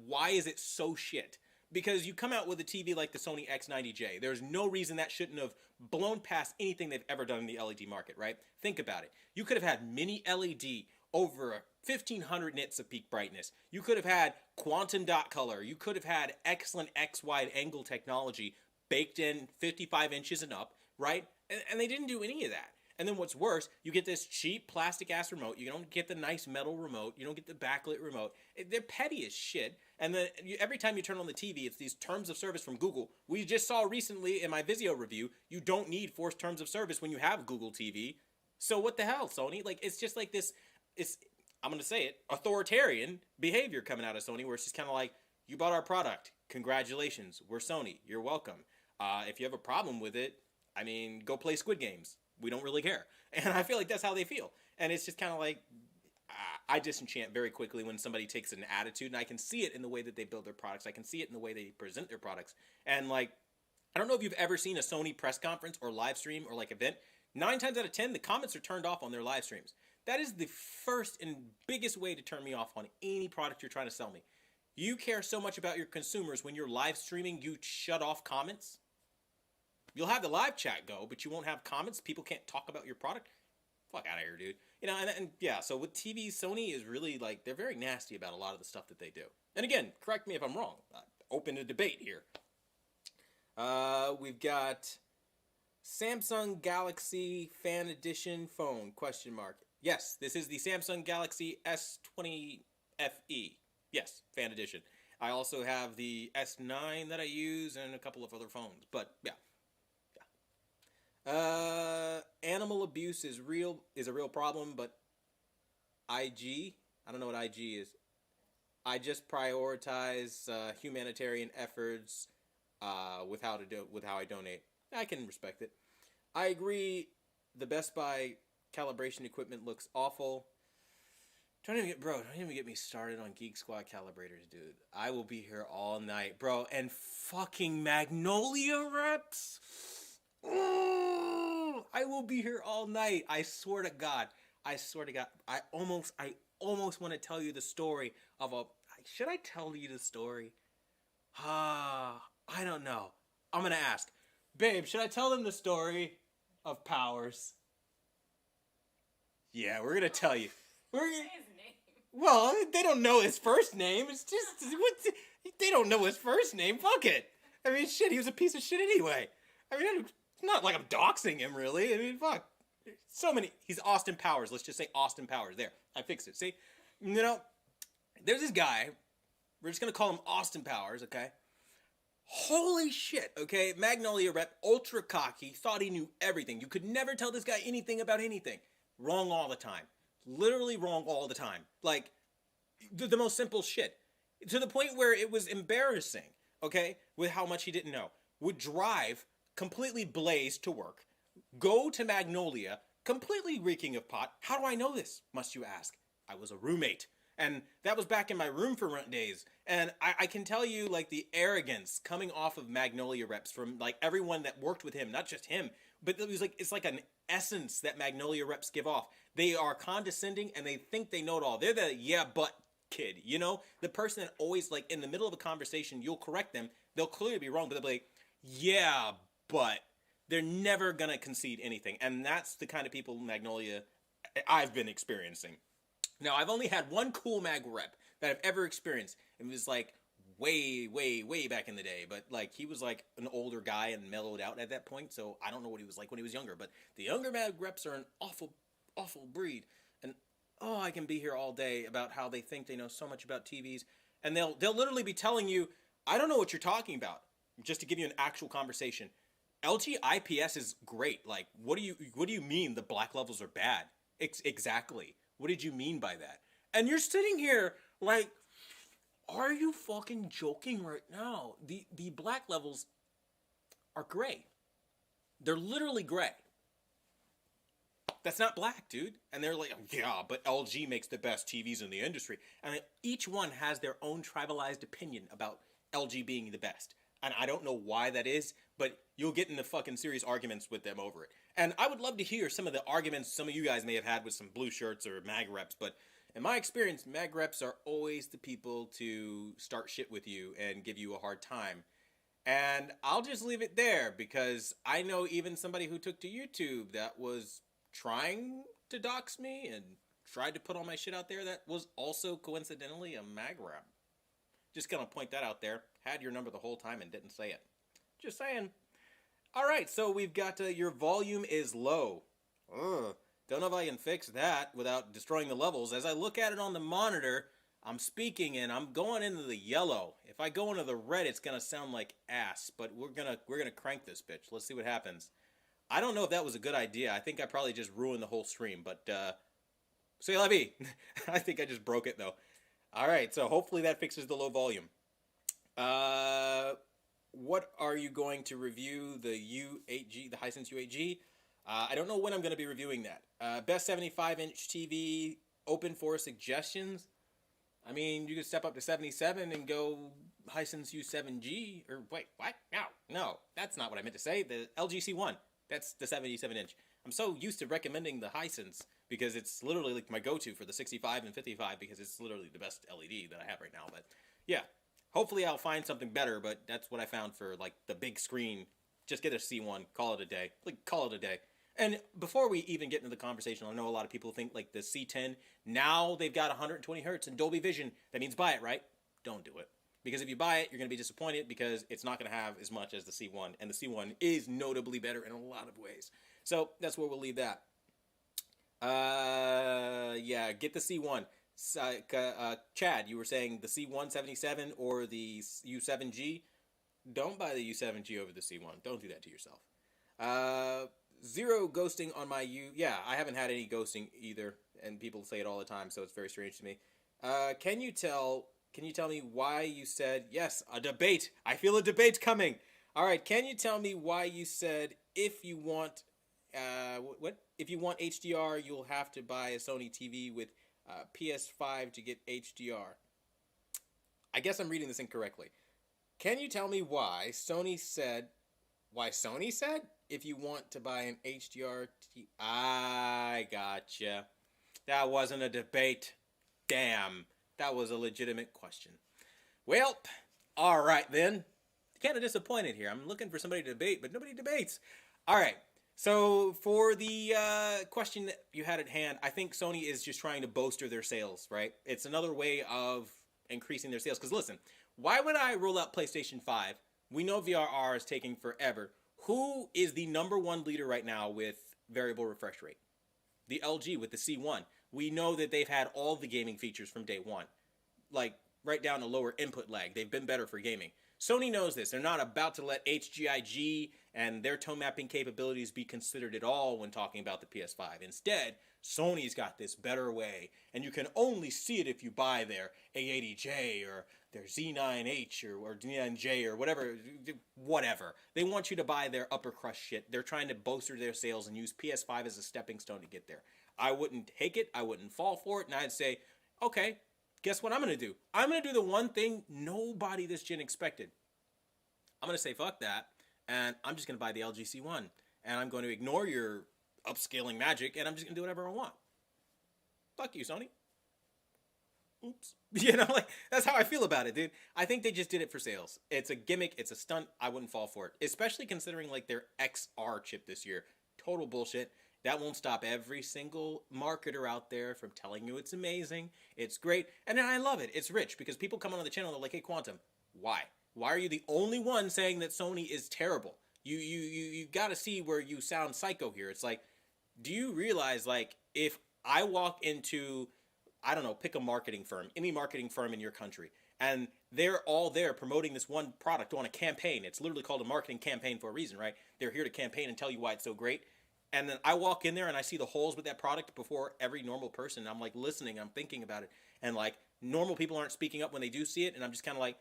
Why is it so shit? Because you come out with a TV like the Sony X90J. There's no reason that shouldn't have blown past anything they've ever done in the LED market, right? Think about it. You could have had mini LED over 1500 nits of peak brightness. You could have had quantum dot color. You could have had excellent X wide angle technology baked in 55 inches and up, right? And they didn't do any of that. And then what's worse, you get this cheap plastic ass remote. You don't get the nice metal remote. You don't get the backlit remote. They're petty as shit. And then every time you turn on the TV, it's these terms of service from Google. We just saw recently in my Vizio review, you don't need forced terms of service when you have Google TV. So what the hell, Sony? Like, it's just like this, I'm going to say it, authoritarian behavior coming out of Sony, where it's just kind of like, you bought our product. Congratulations. We're Sony. You're welcome. If you have a problem with it, I mean, go play Squid Games. We don't really care. And I feel like that's how they feel. And it's just kind of like, I disenchant very quickly when somebody takes an attitude, and I can see it in the way that they build their products. I can see it in the way they present their products. And like, I don't know if you've ever seen a Sony press conference or live stream or like event. 9 times out of 10, the comments are turned off on their live streams. That is the first and biggest way to turn me off on any product you're trying to sell me. You care so much about your consumers when you're live streaming, you shut off comments. You'll have the live chat go, but you won't have comments. People can't talk about your product. Fuck out of here, dude. You know, and yeah, so with TV, Sony is really like, they're very nasty about a lot of the stuff that they do. And again, correct me if I'm wrong. Open to debate here. We've got Samsung Galaxy Fan Edition phone, question mark. Yes, this is the Samsung Galaxy S20 FE. Yes, Fan Edition. I also have the S9 that I use and a couple of other phones, but yeah. Animal abuse is a real problem, but I don't know what IG is. I just prioritize humanitarian efforts with how I donate. I can respect it. I agree. The Best Buy calibration equipment looks awful. Don't even get me started on Geek Squad calibrators, dude. I will be here all night, bro. And fucking Magnolia reps. Ooh, I will be here all night. I swear to God. I almost want to tell you the story of a. Should I tell you the story? I don't know. I'm gonna ask, babe. Should I tell them the story of Powers? Yeah, we're gonna tell you. Well, they don't know his first name. It's just they don't know his first name. Fuck it. I mean, shit. He was a piece of shit anyway. I mean, it's not like I'm doxing him, really. I mean, fuck. So many. He's Austin Powers. Let's just say Austin Powers. There. I fixed it. See? You know, there's this guy. We're just going to call him Austin Powers, okay? Holy shit, okay? Magnolia rep, ultra cocky, thought he knew everything. You could never tell this guy anything about anything. Wrong all the time. Literally wrong all the time. Like, the most simple shit. To the point where it was embarrassing, okay? With how much he didn't know. Would drive completely blazed to work, go to Magnolia, completely reeking of pot. How do I know this, must you ask? I was a roommate. And that was back in my room for rent days. And I can tell you, like, the arrogance coming off of Magnolia reps from, like, everyone that worked with him, not just him, but it was like, it's like an essence that Magnolia reps give off. They are condescending and they think they know it all. They're the yeah, but kid, you know? The person that always, like, in the middle of a conversation, you'll correct them. They'll clearly be wrong, but they'll be like, yeah, but they're never going to concede anything. And that's the kind of people Magnolia I've been experiencing. Now, I've only had one cool mag rep that I've ever experienced. It was like way, way, way back in the day. But like he was like an older guy and mellowed out at that point. So I don't know what he was like when he was younger. But the younger mag reps are an awful, awful breed. And oh, I can be here all day about how they think they know so much about TVs. And they'll literally be telling you, I don't know what you're talking about. Just to give you an actual conversation. LG IPS is great. Like, what do you mean the black levels are bad? Exactly. What did you mean by that? And you're sitting here like, are you fucking joking right now? The black levels are gray. They're literally gray. That's not black, dude. And they're like, yeah, but LG makes the best TVs in the industry. And each one has their own tribalized opinion about LG being the best. And I don't know why that is, but you'll get into fucking serious arguments with them over it. And I would love to hear some of the arguments some of you guys may have had with some blue shirts or mag reps, but in my experience, mag reps are always the people to start shit with you and give you a hard time. And I'll just leave it there because I know even somebody who took to YouTube that was trying to dox me and tried to put all my shit out there that was also coincidentally a mag rep. Just gonna point that out there. Had your number the whole time and didn't say it. Just saying. All right, so we've got your volume is low. Ugh. Don't know if I can fix that without destroying the levels. As I look at it on the monitor, I'm speaking and I'm going into the yellow. If I go into the red, it's gonna sound like ass. But we're gonna crank this bitch. Let's see what happens. I don't know if that was a good idea. I think I probably just ruined the whole stream. But c'est la vie. I think I just broke it though. All right, so hopefully that fixes the low volume. What are you going to review? The U8G, the Hisense U8G? I don't know when I'm going to be reviewing that. Best 75-inch TV, open for suggestions. I mean, you could step up to 77 and go Hisense U7G. Or wait, what? No, that's not what I meant to say. The LG C1, that's the 77-inch. I'm so used to recommending the Hisense because it's literally like my go-to for the 65 and 55 because it's literally the best LED that I have right now. But yeah, hopefully I'll find something better, but that's what I found for like the big screen. Just get a C1, call it a day. Call it a day. And before we even get into the conversation, I know a lot of people think like the C10, now they've got 120 hertz and Dolby Vision. That means buy it, right? Don't do it. Because if you buy it, you're going to be disappointed because it's not going to have as much as the C1. And the C1 is notably better in a lot of ways. So that's where we'll leave that. Yeah, get the C1. Chad, you were saying the C177 or the U7G. Don't buy the U7G over the C1. Don't do that to yourself. Zero ghosting on my U. Yeah, I haven't had any ghosting either, and people say it all the time, so it's very strange to me. Can you tell me why you said yes? A debate. I feel a debate coming. All right. Can you tell me why you said if you want if you want HDR, you'll have to buy a Sony TV with PS5 to get HDR? I guess I'm reading this incorrectly. Can you tell me why Sony said if you want to buy an HDR TV? I gotcha. That wasn't a debate. Damn. That was a legitimate question. Well, all right then. Kind of disappointed here. I'm looking for somebody to debate, but nobody debates. All right. So for the question that you had at hand, I think Sony is just trying to bolster their sales, right? It's another way of increasing their sales. Because listen, why would I roll out PlayStation 5? We know VRR is taking forever. Who is the number one leader right now with variable refresh rate? The LG with the C1. We know that they've had all the gaming features from day one. Like, right down to lower input lag. They've been better for gaming. Sony knows this. They're not about to let HGIG and their tone mapping capabilities be considered at all when talking about the PS5. Instead, Sony's got this better way, and you can only see it if you buy their A80J or their Z9H or Z9J or whatever. They want you to buy their upper crust shit. They're trying to bolster their sales and use PS5 as a stepping stone to get there. I wouldn't take it. I wouldn't fall for it, and I'd say, okay, guess what I'm going to do? I'm going to do the one thing nobody this gen expected. I'm going to say fuck that, and I'm just going to buy the LG C1, and I'm going to ignore your upscaling magic, and I'm just going to do whatever I want. Fuck you, Sony. Oops. You know, like, that's how I feel about it, dude. I think they just did it for sales. It's a gimmick. It's a stunt. I wouldn't fall for it, especially considering, like, their XR chip this year. Total bullshit. That won't stop every single marketer out there from telling you it's amazing, it's great, and I love it. It's rich because people come on the channel and they're like, hey, Quantum, why? Why are you the only one saying that Sony is terrible? You got to see where you sound psycho here. It's like, do you realize, like, if I walk into, I don't know, pick a marketing firm, any marketing firm in your country, and they're all there promoting this one product on a campaign. It's literally called a marketing campaign for a reason, right? They're here to campaign and tell you why it's so great. And then I walk in there and I see the holes with that product before every normal person. I'm like listening, I'm thinking about it. And like normal people aren't speaking up when they do see it. And I'm just kind of like,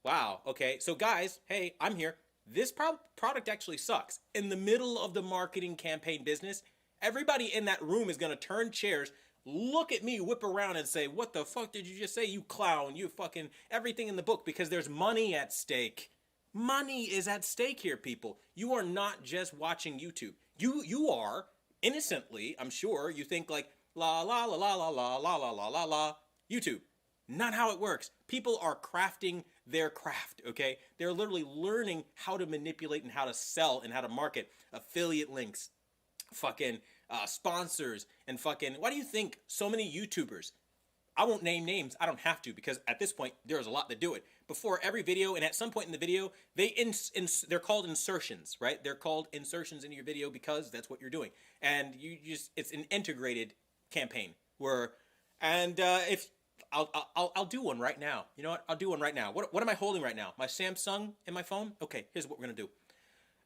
wow, okay. So guys, hey, I'm here. This product actually sucks. In the middle of the marketing campaign business, everybody in that room is going to turn chairs, look at me, whip around and say, what the fuck did you just say, you clown, you fucking everything in the book, because there's money at stake. Money is at stake here, people. You are not just watching YouTube. You are innocently, I'm sure, you think like la la la la la la la la la la la YouTube. Not how it works. People are crafting their craft, okay? They're literally learning how to manipulate and how to sell and how to market affiliate links, fucking sponsors, and fucking. Why do you think so many YouTubers? I won't name names. I don't have to because at this point there's a lot that do it. Before every video, and at some point in the video, they're called insertions, right? They're called insertions into your video because that's what you're doing, and it's an integrated campaign where, and if I'll do one right now. You know what? I'll do one right now. What am I holding right now? My Samsung and my phone? Okay, here's what we're going to do.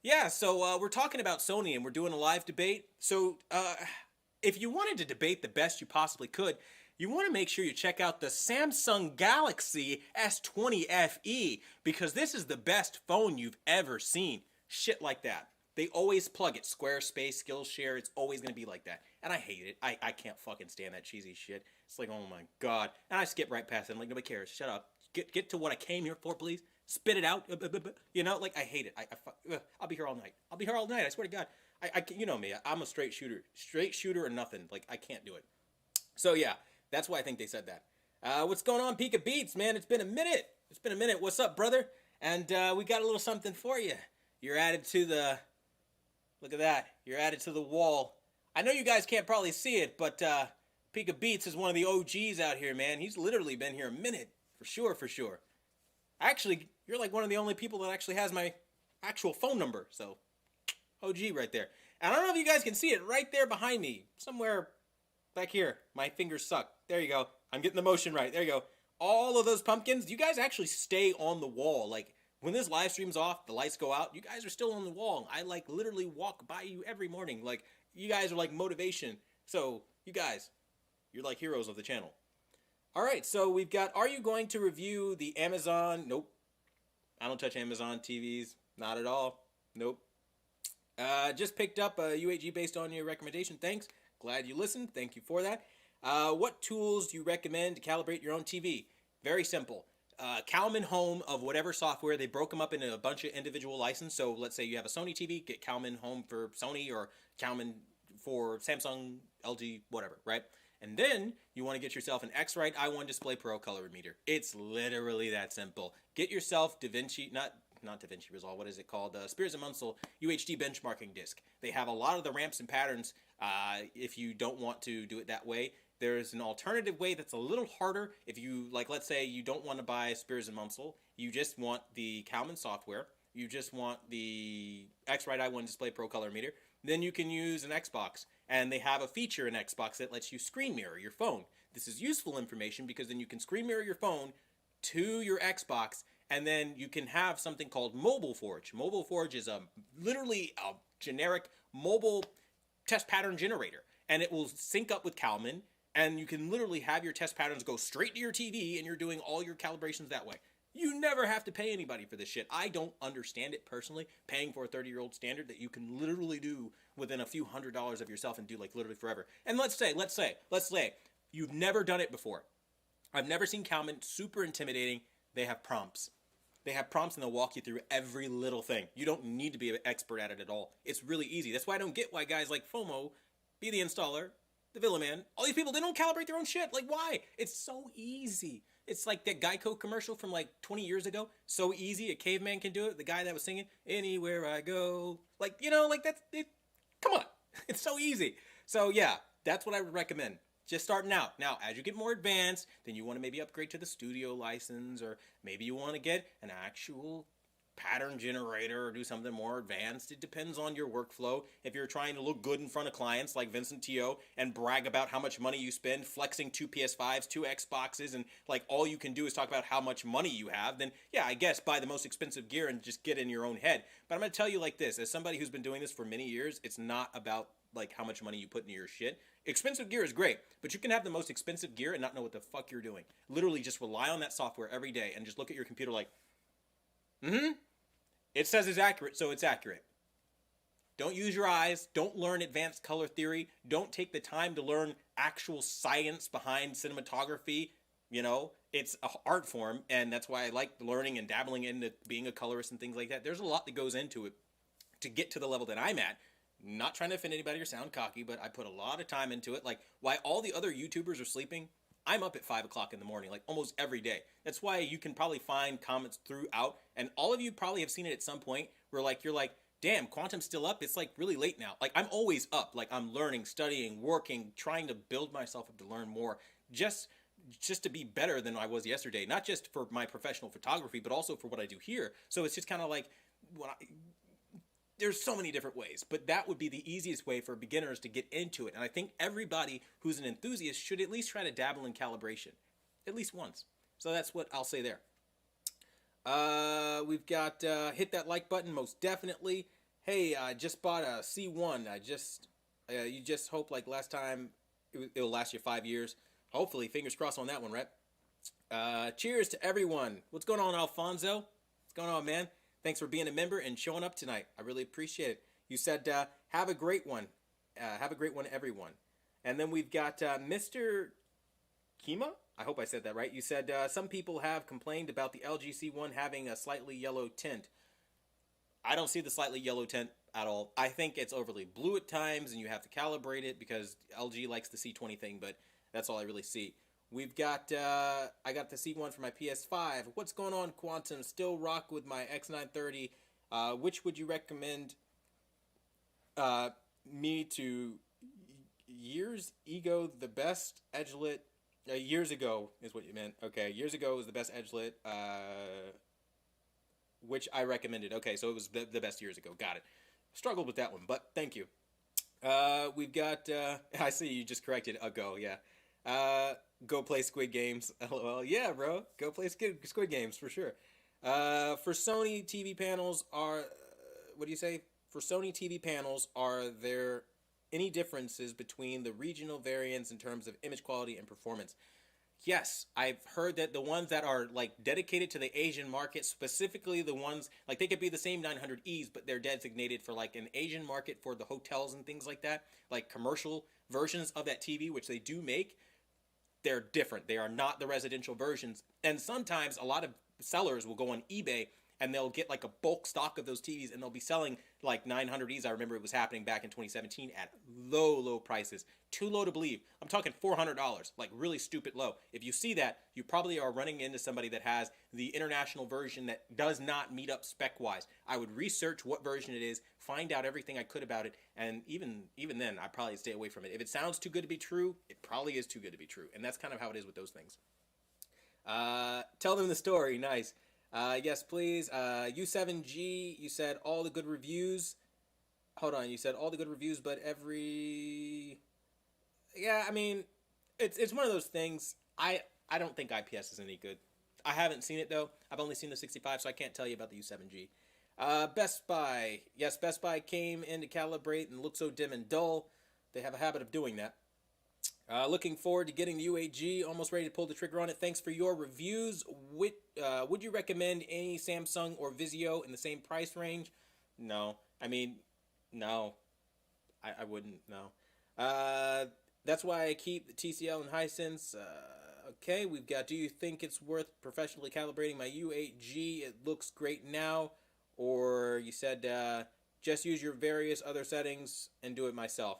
Yeah, so we're talking about Sony and we're doing a live debate. So if you wanted to debate the best you possibly could, you want to make sure you check out the Samsung Galaxy S20 FE because this is the best phone you've ever seen. Shit like that. They always plug it. Squarespace, Skillshare, it's always going to be like that. And I hate it. I can't fucking stand that cheesy shit. It's like, oh my god. And I skip right past it. I'm like, nobody cares. Shut up. Get to what I came here for, please. Spit it out. You know, like, I hate it. I'll be here all night. I'll be here all night. I swear to God. You know me. I'm a straight shooter. Straight shooter or nothing. Like, I can't do it. So, yeah. That's why I think they said that. What's going on, Pika Beats, man? It's been a minute. It's been a minute. What's up, brother? And we got a little something for you. You're added to the... Look at that. You're added to the wall. I know you guys can't probably see it, but Pika Beats is one of the OGs out here, man. He's literally been here a minute. For sure, for sure. Actually, you're like one of the only people that actually has my actual phone number. So, OG right there. And I don't know if you guys can see it right there behind me. Somewhere back here. My fingers suck. There you go. I'm getting the motion right. There you go. All of those pumpkins, you guys actually stay on the wall. Like, when this live stream's off, the lights go out, you guys are still on the wall. I, like, literally walk by you every morning. Like, you guys are, like, motivation. So, you guys, you're, like, heroes of the channel. All right, so we've got, are you going to review the Amazon? Nope. I don't touch Amazon TVs. Not at all. Nope. Just picked up a UHG based on your recommendation. Thanks. Glad you listened. Thank you for that. What tools do you recommend to calibrate your own TV? Very simple. Calman Home of whatever software. They broke them up into a bunch of individual license. So let's say you have a Sony TV, get Calman Home for Sony or Calman for Samsung, LG, whatever, right? And then you want to get yourself an X-Rite i1 Display Pro color meter. It's literally that simple. Get yourself DaVinci, not DaVinci Resolve, what is it called? Spears and Munsell UHD benchmarking disc. They have a lot of the ramps and patterns if you don't want to do it that way. There's an alternative way that's a little harder. If you, like, let's say you don't want to buy Spears and Munsell, you just want the Calman software, you just want the X-Rite i1 Display Pro color meter, then you can use an Xbox. And they have a feature in Xbox that lets you screen mirror your phone. This is useful information because then you can screen mirror your phone to your Xbox, and then you can have something called Mobile Forge. Mobile Forge is literally a generic mobile test pattern generator, and it will sync up with Calman, and you can literally have your test patterns go straight to your TV, and you're doing all your calibrations that way. You never have to pay anybody for this shit. I don't understand it personally, paying for a 30-year-old standard that you can literally do within a few $100s of yourself and do like literally forever. And let's say you've never done it before. I've never seen Calman, super intimidating. They have prompts. They have prompts and they'll walk you through every little thing. You don't need to be an expert at it at all. It's really easy. That's why I don't get why guys like FOMO, Be the Installer, the Villa Man, all these people, they don't calibrate their own shit. Like, why? It's so easy. It's like that Geico commercial from like 20 years ago. So easy, a caveman can do it. The guy that was singing, anywhere I go. Like, you know, like that's it. Come on. It's so easy. So yeah, that's what I would recommend. Just starting out. Now, as you get more advanced, then you want to maybe upgrade to the studio license, or maybe you want to get an actual pattern generator or do something more advanced. It depends on your workflow. If you're trying to look good in front of clients like Vincent T.O. and brag about how much money you spend, flexing 2 PS5s, 2 Xboxes, and like all you can do is talk about how much money you have, then yeah, I guess buy the most expensive gear and just get in your own head. But I'm going to tell you like this, as somebody who's been doing this for many years, it's not about like how much money you put into your shit. Expensive gear is great, but you can have the most expensive gear and not know what the fuck you're doing. Literally just rely on that software every day and just look at your computer like, it says it's accurate, so it's accurate. Don't use your eyes. Don't learn advanced color theory. Don't take the time to learn actual science behind cinematography, you know, it's an art form, and that's why I like learning and dabbling into being a colorist and things like that. There's a lot that goes into it to get to the level that I'm at. Not trying to offend anybody or sound cocky, but I put a lot of time into it. Like, why all the other YouTubers are sleeping, I'm up at 5 o'clock in the morning, like almost every day. That's why you can probably find comments throughout, and all of you probably have seen it at some point where like you're like, damn, Quantum's still up. It's like really late now. Like, I'm always up. Like, I'm learning, studying, working, trying to build myself up to learn more. Just to be better than I was yesterday, not just for my professional photography, but also for what I do here. So it's just kind of like, when there's so many different ways, but that would be the easiest way for beginners to get into it. And I think everybody who's an enthusiast should at least try to dabble in calibration, at least once. So that's what I'll say there. We've got hit that like button, most definitely. Hey, I just bought a C1. You just hope like last time it'll last you 5 years. Hopefully, fingers crossed on that one, right? Cheers to everyone. What's going on, Alfonso? What's going on, man? Thanks for being a member and showing up tonight. I really appreciate it. You said, have a great one. Have a great one, everyone. And then we've got Mr. Kima? I hope I said that right. You said, some people have complained about the LG C1 having a slightly yellow tint. I don't see the slightly yellow tint at all. I think it's overly blue at times, and you have to calibrate it because LG likes the C20 thing, but that's all I really see. We've got, I got the C1 for my PS5. What's going on, Quantum? Still rock with my X930. Which would you recommend me to? Years ago, the best edgelit. Years ago is what you meant. Okay, years ago was the best edgelit, which I recommended. Okay, so it was the best years ago. Got it. Struggled with that one, but thank you. We've got, I see you just corrected ago, yeah. Go play Squid Games. LOL. Yeah, bro. Go play Squid Games for sure. For Sony TV panels what do you say? For Sony TV panels, are there any differences between the regional variants in terms of image quality and performance? Yes, I've heard that the ones that are like dedicated to the Asian market, specifically the ones like they could be the same 900Es, but they're designated for like an Asian market for the hotels and things like that, like commercial versions of that TV, which they do make. They're different. They are not the residential versions. And sometimes a lot of sellers will go on eBay and they'll get like a bulk stock of those TVs and they'll be selling like 900Es. I remember it was happening back in 2017 at low prices. Too low to believe. I'm talking $400, like really stupid low. If you see that, you probably are running into somebody that has the international version that does not meet up spec-wise. I would research what version it is, find out everything I could about it, and even then, I'd probably stay away from it. If it sounds too good to be true, it probably is too good to be true. And that's kind of how it is with those things. Tell them the story. Nice. Yes, please. U7G, you said all the good reviews. Hold on, you said all the good reviews, but every... Yeah, I mean, it's one of those things. I don't think IPS is any good. I haven't seen it, though. I've only seen the 65, so I can't tell you about the U7G. Best Buy. Yes, Best Buy came in to Calibrate and looked so dim and dull. They have a habit of doing that. Looking forward to getting the UAG. Almost ready to pull the trigger on it. Thanks for your reviews. Would you recommend any Samsung or Vizio in the same price range? No. I mean, no. I wouldn't, no. That's why I keep the TCL and Hisense. Okay, we've got, do you think it's worth professionally calibrating my U8G? It looks great now. Or you said, just use your various other settings and do it myself.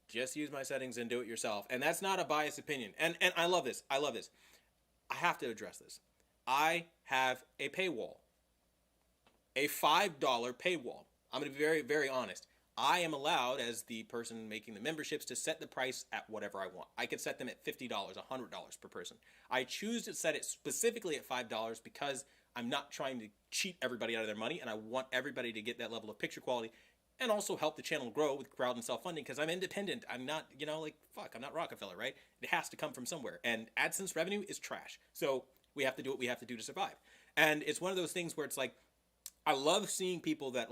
Just use my settings and do it yourself. And that's not a biased opinion. And I love this. I love this. I have to address this. I have a paywall. A $5 paywall. I'm going to be very, very honest. I am allowed, as the person making the memberships, to set the price at whatever I want. I could set them at $50, $100 per person. I choose to set it specifically at $5 because I'm not trying to cheat everybody out of their money, and I want everybody to get that level of picture quality and also help the channel grow with crowd and self-funding because I'm independent. I'm not, I'm not Rockefeller, right? It has to come from somewhere. And AdSense revenue is trash. So we have to do what we have to do to survive. And it's one of those things where it's like, I love seeing people that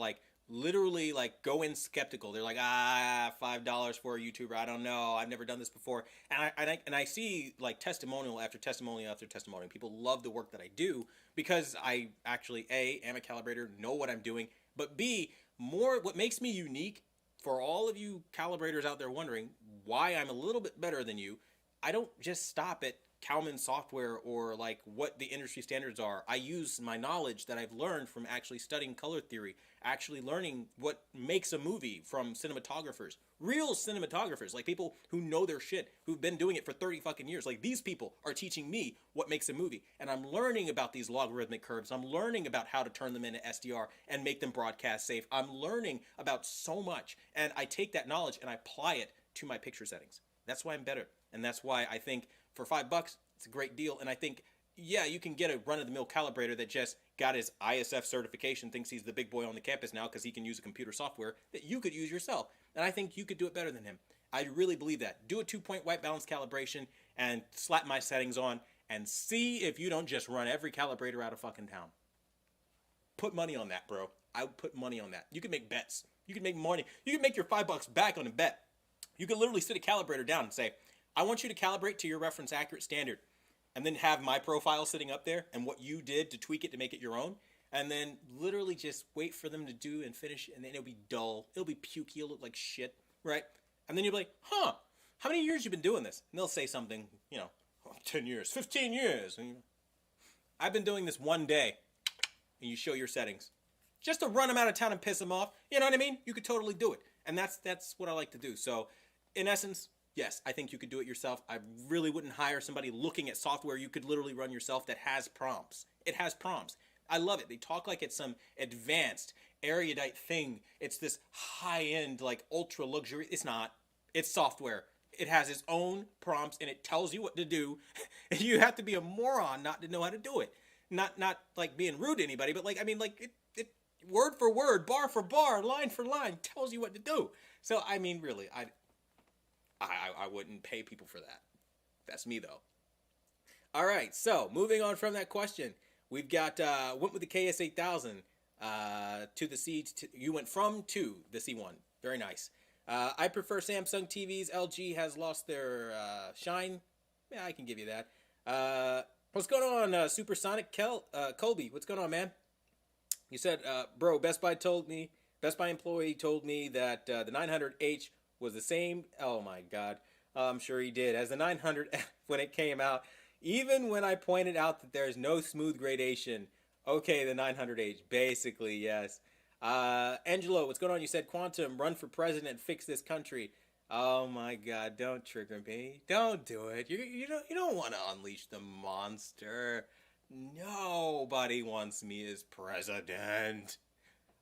literally go in skeptical. They're like, $5 for a YouTuber. I don't know. I've never done this before. And I see testimonial after testimonial after testimonial. People love the work that I do because I actually, A, am a calibrator, know what I'm doing, but B, what makes me unique for all of you calibrators out there wondering why I'm a little bit better than you, I don't just stop at Kalman software or like what the industry standards are. I use my knowledge that I've learned from actually studying color theory, actually learning what makes a movie from cinematographers, real cinematographers, like people who know their shit, who've been doing it for 30 fucking years. Like these people are teaching me what makes a movie. And I'm learning about these logarithmic curves. I'm learning about how to turn them into SDR and make them broadcast safe. I'm learning about so much. And I take that knowledge and I apply it to my picture settings. That's why I'm better. And that's why I think for $5, it's a great deal. And I think, yeah, you can get a run-of-the-mill calibrator that just got his ISF certification, thinks he's the big boy on the campus now because he can use a computer software that you could use yourself. And I think you could do it better than him. I really believe that. Do a 2-point white balance calibration and slap my settings on and see if you don't just run every calibrator out of fucking town. Put money on that, bro. I would put money on that. You can make bets. You can make money. You can make your $5 back on a bet. You can literally sit a calibrator down and say, I want you to calibrate to your reference accurate standard, and then have my profile sitting up there and what you did to tweak it to make it your own, and then literally just wait for them to do and finish, and then it'll be dull. It'll be pukey. It'll look like shit, right? And then you'll be like, huh, how many years you been doing this? And they'll say something, 10 years, 15 years. And, I've been doing this one day, and you show your settings. Just to run them out of town and piss them off, you know what I mean? You could totally do it. And that's what I like to do. So, in essence, yes, I think you could do it yourself. I really wouldn't hire somebody looking at software you could literally run yourself that has prompts. It has prompts. I love it. They talk like it's some advanced, erudite thing. It's this high-end, like, ultra-luxury. It's not. It's software. It has its own prompts, and it tells you what to do. You have to be a moron not to know how to do it. Not like, being rude to anybody, but, like, I mean, like, it word for word, bar for bar, line for line, tells you what to do. So, I mean, really, I wouldn't pay people for that. That's me, though. All right, so moving on from that question, we've got went with the KS8000 to the C. You went from to the C1. Very nice. I prefer Samsung TVs. LG has lost their shine. Yeah, I can give you that. What's going on, Supersonic Colby? What's going on, man? You said, bro, Best Buy employee told me that the 900H was the same, oh my god, I'm sure he did, as the 900 when it came out, even when I pointed out that there's no smooth gradation. Okay, the 900H, basically, yes. Angelo, what's going on? You said Quantum, run for president, fix this country. Oh my god, don't trigger me. Don't do it. You don't want to unleash the monster. Nobody wants me as president.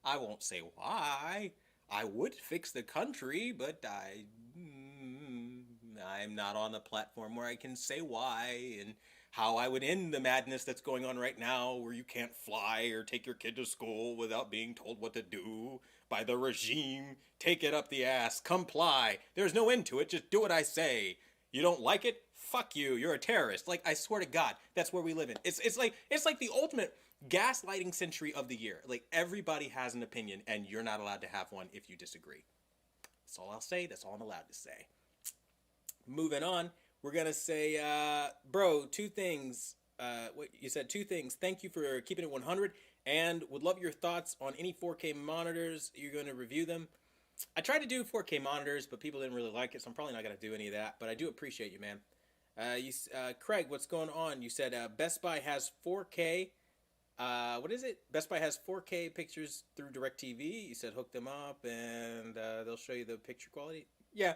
I won't say why. I would fix the country, but I'm not on a platform where I can say why and how I would end the madness that's going on right now, where you can't fly or take your kid to school without being told what to do by the regime. Take it up the ass. Comply. There's no end to it. Just do what I say. You don't like it? Fuck you. You're a terrorist. Like, I swear to God, that's where we live in. It's like the ultimate gaslighting century of the year. Like, everybody has an opinion, and you're not allowed to have one if you disagree. That's all I'll say. That's all I'm allowed to say. Moving on, we're going to say, bro, 2 things. You said 2 things. Thank you for keeping it 100, and would love your thoughts on any 4K monitors. You're going to review them. I tried to do 4K monitors, but people didn't really like it, so I'm probably not going to do any of that, but I do appreciate you, man. Craig, what's going on? You said Best Buy has 4K. What is it? Best Buy has 4K pictures through DirecTV. You said hook them up and they'll show you the picture quality. Yeah,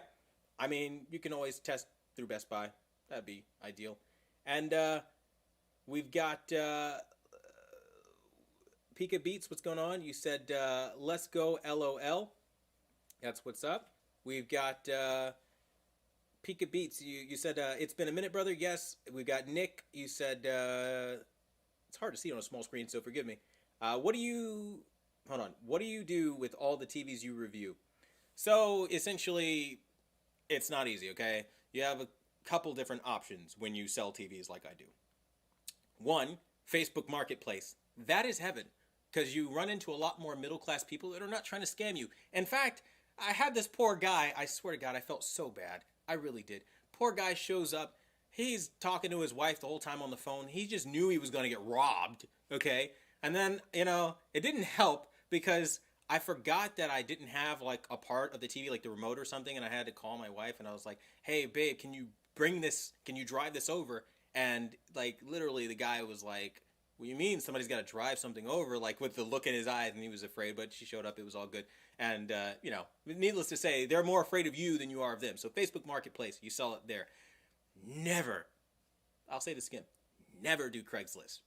I mean, you can always test through Best Buy. That'd be ideal. And we've got Pika Beats. What's going on? You said let's go LOL. That's what's up. We've got Pika Beats. You said it's been a minute, brother. Yes. We've got Nick. You said it's hard to see on a small screen, so forgive me. What do you do with all the TVs you review? So essentially, it's not easy, okay? You have a couple different options when you sell TVs like I do. 1, Facebook Marketplace. That is heaven, because you run into a lot more middle-class people that are not trying to scam you. In fact, I had this poor guy, I swear to God, I felt so bad. I really did. Poor guy shows up. He's talking to his wife the whole time on the phone. He just knew he was going to get robbed, okay? And then, it didn't help because I forgot that I didn't have, like, a part of the TV, like the remote or something, and I had to call my wife, and I was like, hey, babe, can you drive this over? And like literally, the guy was like, "What do you mean somebody's got to drive something over?" Like with the look in his eyes, and he was afraid. But she showed up; it was all good. And needless to say, they're more afraid of you than you are of them. So Facebook Marketplace, you sell it there. Never, I'll say this again, never do Craigslist.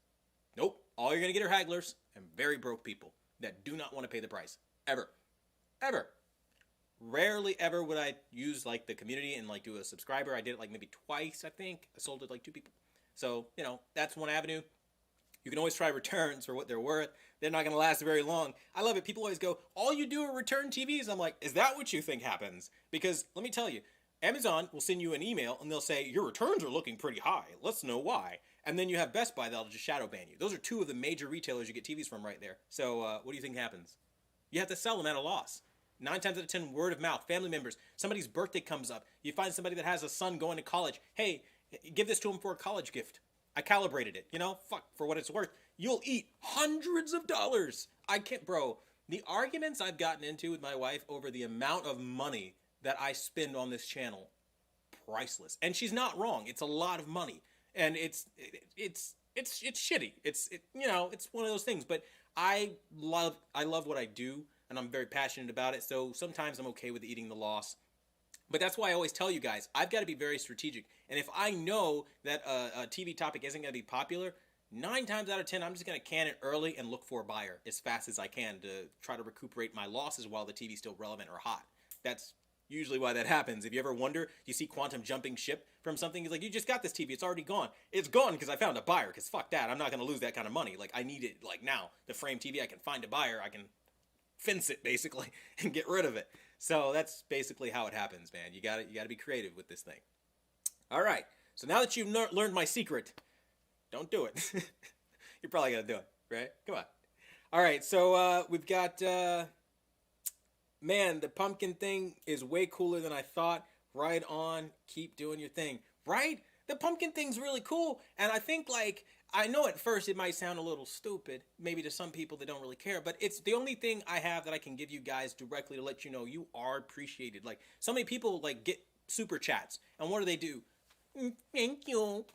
Nope. All you're gonna get are hagglers and very broke people that do not want to pay the price. Ever. Ever. Rarely ever would I use like the community and like do a subscriber. I did it like maybe twice, I think. I sold it like 2 people. So, that's one avenue. You can always try returns for what they're worth. They're not going to last very long. I love it. People always go, all you do are return TVs. I'm like, is that what you think happens? Because let me tell you, Amazon will send you an email and they'll say, your returns are looking pretty high. Let's know why. And then you have Best Buy that'll just shadow ban you. Those are 2 of the major retailers you get TVs from right there. So what do you think happens? You have to sell them at a loss. 9 times out of 10, word of mouth, family members, somebody's birthday comes up. You find somebody that has a son going to college. Hey, give this to him for a college gift. I calibrated it. Fuck, for what it's worth. You'll eat hundreds of dollars. I can't, bro. The arguments I've gotten into with my wife over the amount of money that I spend on this channel, priceless. And she's not wrong. It's a lot of money, and it's shitty. It's one of those things. But I love what I do, and I'm very passionate about it. So sometimes I'm okay with eating the loss. But that's why I always tell you guys, I've got to be very strategic. And if I know that a TV topic isn't going to be popular, 9 times out of 10, I'm just going to can it early and look for a buyer as fast as I can to try to recuperate my losses while the TV's still relevant or hot. That's usually why that happens. If you ever wonder, you see Quantum jumping ship from something, he's like, you just got this TV, it's already gone. It's gone because I found a buyer, because fuck that, I'm not going to lose that kind of money. Like, I need it like now. The frame TV, I can find a buyer, I can fence it basically and get rid of it. So that's basically how it happens, man. You got to be creative with this thing. All right. So now that you've learned my secret, don't do it. You're probably going to do it, right? Come on. All right. So we've got, man, the pumpkin thing is way cooler than I thought. Right on. Keep doing your thing. Right? The pumpkin thing's really cool. And I think, like, I know at first it might sound a little stupid, maybe to some people that don't really care, but it's the only thing I have that I can give you guys directly to let you know you are appreciated. Like, so many people, like, get super chats, and what do? Thank you.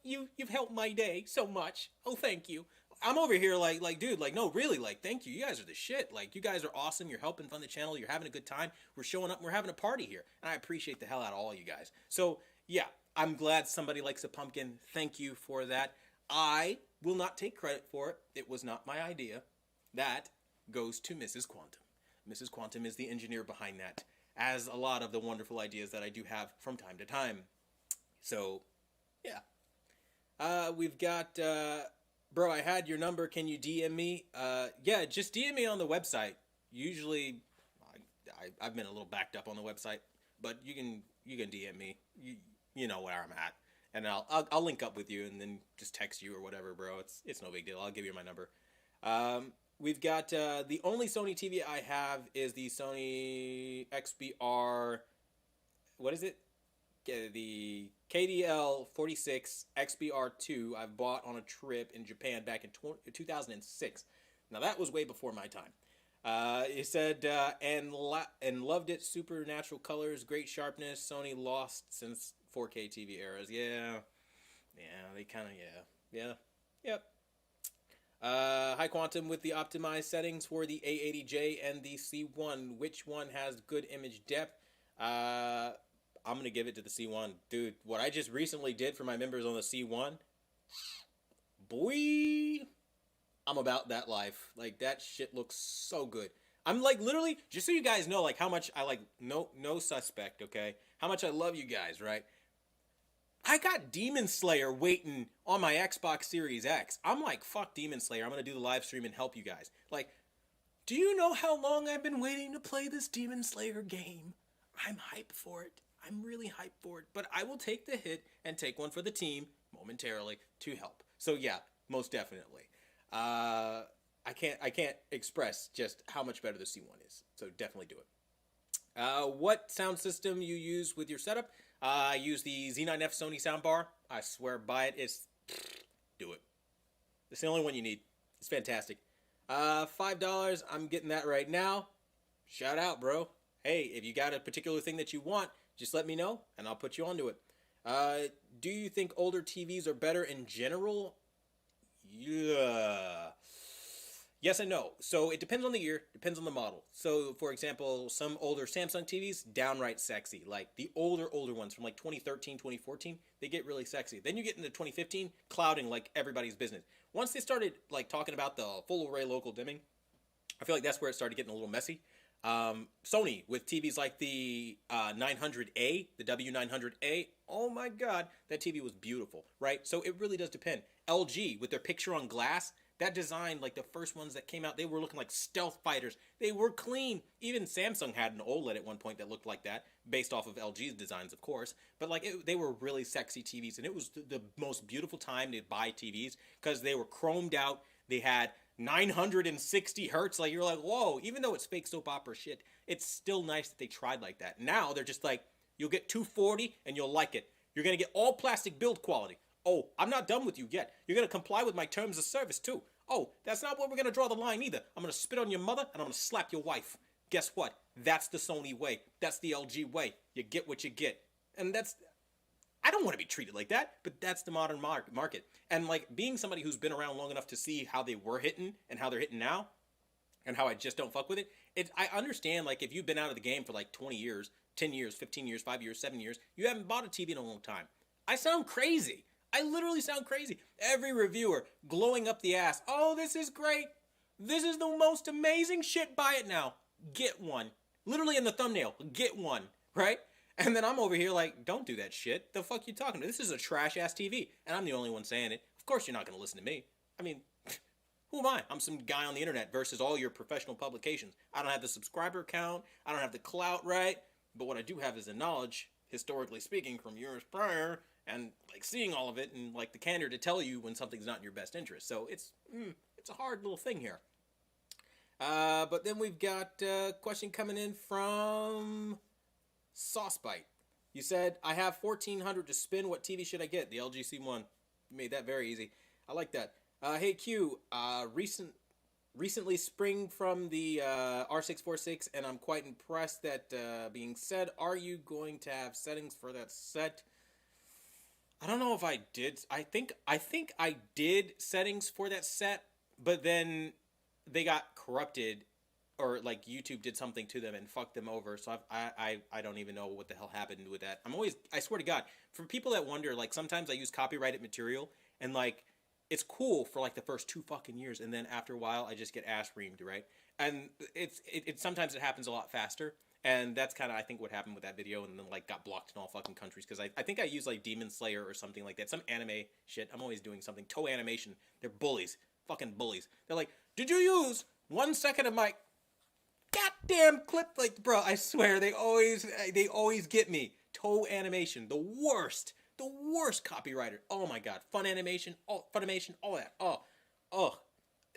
You've helped my day so much. Oh, thank you. I'm over here like, dude, like, no, really, like, thank you. You guys are the shit. Like, you guys are awesome. You're helping fund the channel. You're having a good time. We're showing up. And we're having a party here, and I appreciate the hell out of all you guys. So, yeah. I'm glad somebody likes a pumpkin. Thank you for that. I will not take credit for it. It was not my idea. That goes to Mrs. Quantum. Mrs. Quantum is the engineer behind that, as a lot of the wonderful ideas that I do have from time to time. So, yeah. We've got, bro, I had your number. Can you DM me? Yeah, just DM me on the website. Usually, I've been a little backed up on the website, but you can DM me. You know where I'm at, and I'll link up with you and then just text you or whatever, bro. It's no big deal. I'll give you my number. We've got the only Sony TV I have is the Sony XBR. What is it? The KDL 46 XBR2 I bought on a trip in Japan back in 2006. Now that was way before my time. He said, and loved it. Supernatural colors, great sharpness. Sony lost since 4K TV eras. Yeah, they kind of, yep. Hi Quantum, with the optimized settings for the A80J and the C1, which one has good image depth? I'm going to give it to the C1. Dude, what I just recently did for my members on the C1, boy, I'm about that life. Like, that shit looks so good. I'm like, literally, just so you guys know, like, how much I like, no suspect, okay? How much I love you guys, right? I got Demon Slayer waiting on my Xbox Series X. I'm like, fuck Demon Slayer. I'm going to do the live stream and help you guys. Like, do you know how long I've been waiting to play this Demon Slayer game? I'm hyped for it. I'm really hyped for it. But I will take the hit and take one for the team momentarily to help. So yeah, most definitely. I can't express just how much better the C1 is. So definitely do it. What sound system you use with your setup? I use the Z9F Sony soundbar. I swear by it. Do it. It's the only one you need. It's fantastic. $5. I'm getting that right now. Shout out, bro. Hey, if you got a particular thing that you want, just let me know, and I'll put you onto it. Do you think older TVs are better in general? Yeah. Yes and no. So it depends on the year, depends on the model. So, for example, some older Samsung TVs, downright sexy. Like the older ones from like 2013, 2014, they get really sexy. Then you get into 2015, clouding like everybody's business. Once they started like talking about the full array local dimming, I feel like that's where it started getting a little messy. Sony with TVs like the 900A, the W900A. Oh my God, that TV was beautiful, right? So it really does depend. LG with their picture on glass, that design, like the first ones that came out, they were looking like stealth fighters. They were clean. Even Samsung had an OLED at one point that looked like that, based off of LG's designs, of course. But like they were really sexy TVs, and it was the most beautiful time to buy TVs because they were chromed out. They had 960 hertz. Like you're like, whoa. Even though it's fake soap opera shit, it's still nice that they tried like that. Now they're just like, you'll get 240 and you'll like it. You're gonna get all plastic build quality. Oh, I'm not done with you yet. You're going to comply with my terms of service, too. Oh, that's not where we're going to draw the line, either. I'm going to spit on your mother, and I'm going to slap your wife. Guess what? That's the Sony way. That's the LG way. You get what you get. And that's... I don't want to be treated like that, but that's the modern market. And, like, being somebody who's been around long enough to see how they were hitting and how they're hitting now, and how I just don't fuck with it, I understand, like, if you've been out of the game for, like, 20 years, 10 years, 15 years, 5 years, 7 years, you haven't bought a TV in a long time. I sound crazy. I literally sound crazy. Every reviewer glowing up the ass. Oh, this is great. This is the most amazing shit. Buy it now. Get one. Literally in the thumbnail. Get one. Right? And then I'm over here like, don't do that shit. The fuck you talking to? This is a trash ass TV. And I'm the only one saying it. Of course you're not going to listen to me. I mean, who am I? I'm some guy on the internet versus all your professional publications. I don't have the subscriber count. I don't have the clout, right? But what I do have is the knowledge, historically speaking, from years prior, and like seeing all of it and like the candor to tell you when something's not in your best interest. So it's a hard little thing here. But then we've got a question coming in from Saucebite. You said, I have $1,400 to spin. What TV should I get? The LG C1. You made that very easy. I like that. Hey Q, recently spring from the R646, and I'm quite impressed. That being said, are you going to have settings for that set? I don't know if I did. I think I did settings for that set, but then they got corrupted, or like YouTube did something to them and fucked them over. So I don't even know what the hell happened with that. I swear to God, for people that wonder, like sometimes I use copyrighted material and like it's cool for like the first 2 fucking years, and then after a while I just get ass reamed, right? And it sometimes it happens a lot faster. And that's kind of, I think, what happened with that video, and then, like, got blocked in all fucking countries. Because I think I used, like, Demon Slayer or something like that. Some anime shit. I'm always doing something. Toe Animation. They're bullies. Fucking bullies. They're like, did you use 1 second of my goddamn clip? Like, bro, I swear, they always get me. Toe Animation. The worst. The worst copywriter. Oh, my God. Funimation, all that. Oh.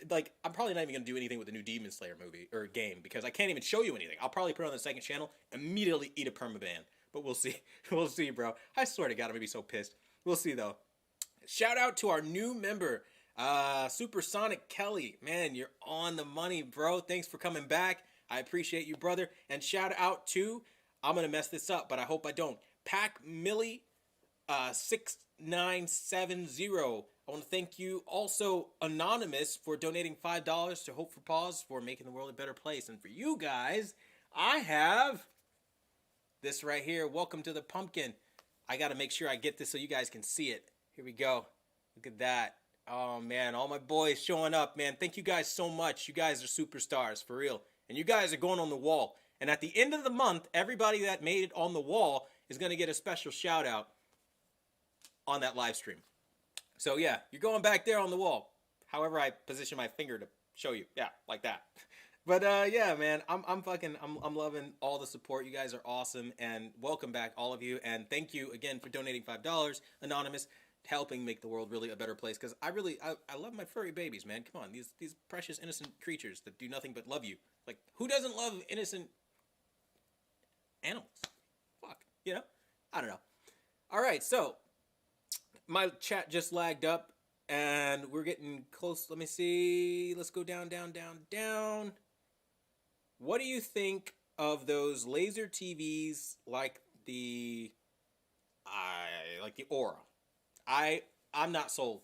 Like, I'm probably not even going to do anything with the new Demon Slayer movie or game because I can't even show you anything. I'll probably put it on the second channel, immediately eat a permaban. But we'll see. We'll see, bro. I swear to God, I'm going to be so pissed. We'll see, though. Shout out to our new member, Supersonic Kelly. Man, you're on the money, bro. Thanks for coming back. I appreciate you, brother. And shout out to, I'm going to mess this up, but I hope I don't, Pac Millie 6970. I want to thank you also, Anonymous, for donating $5 to Hope for Pause for making the world a better place. And for you guys, I have this right here. Welcome to the pumpkin. I got to make sure I get this so you guys can see it. Here we go. Look at that. Oh, man. All my boys showing up, man. Thank you guys so much. You guys are superstars, for real. And you guys are going on the wall. And at the end of the month, everybody that made it on the wall is going to get a special shout out on that live stream. So yeah, you're going back there on the wall. However I position my finger to show you. Yeah, like that. But yeah, man, I'm loving all the support. You guys are awesome, and welcome back, all of you. And thank you again for donating $5, Anonymous, helping make the world really a better place. Because I love my furry babies, man. Come on, these precious innocent creatures that do nothing but love you. Like, who doesn't love innocent animals? Fuck, you know? I don't know. All right, so my chat just lagged up, and we're getting close. Let me see. Let's go down. What do you think of those laser TVs like the I like the Aura. I'm not sold.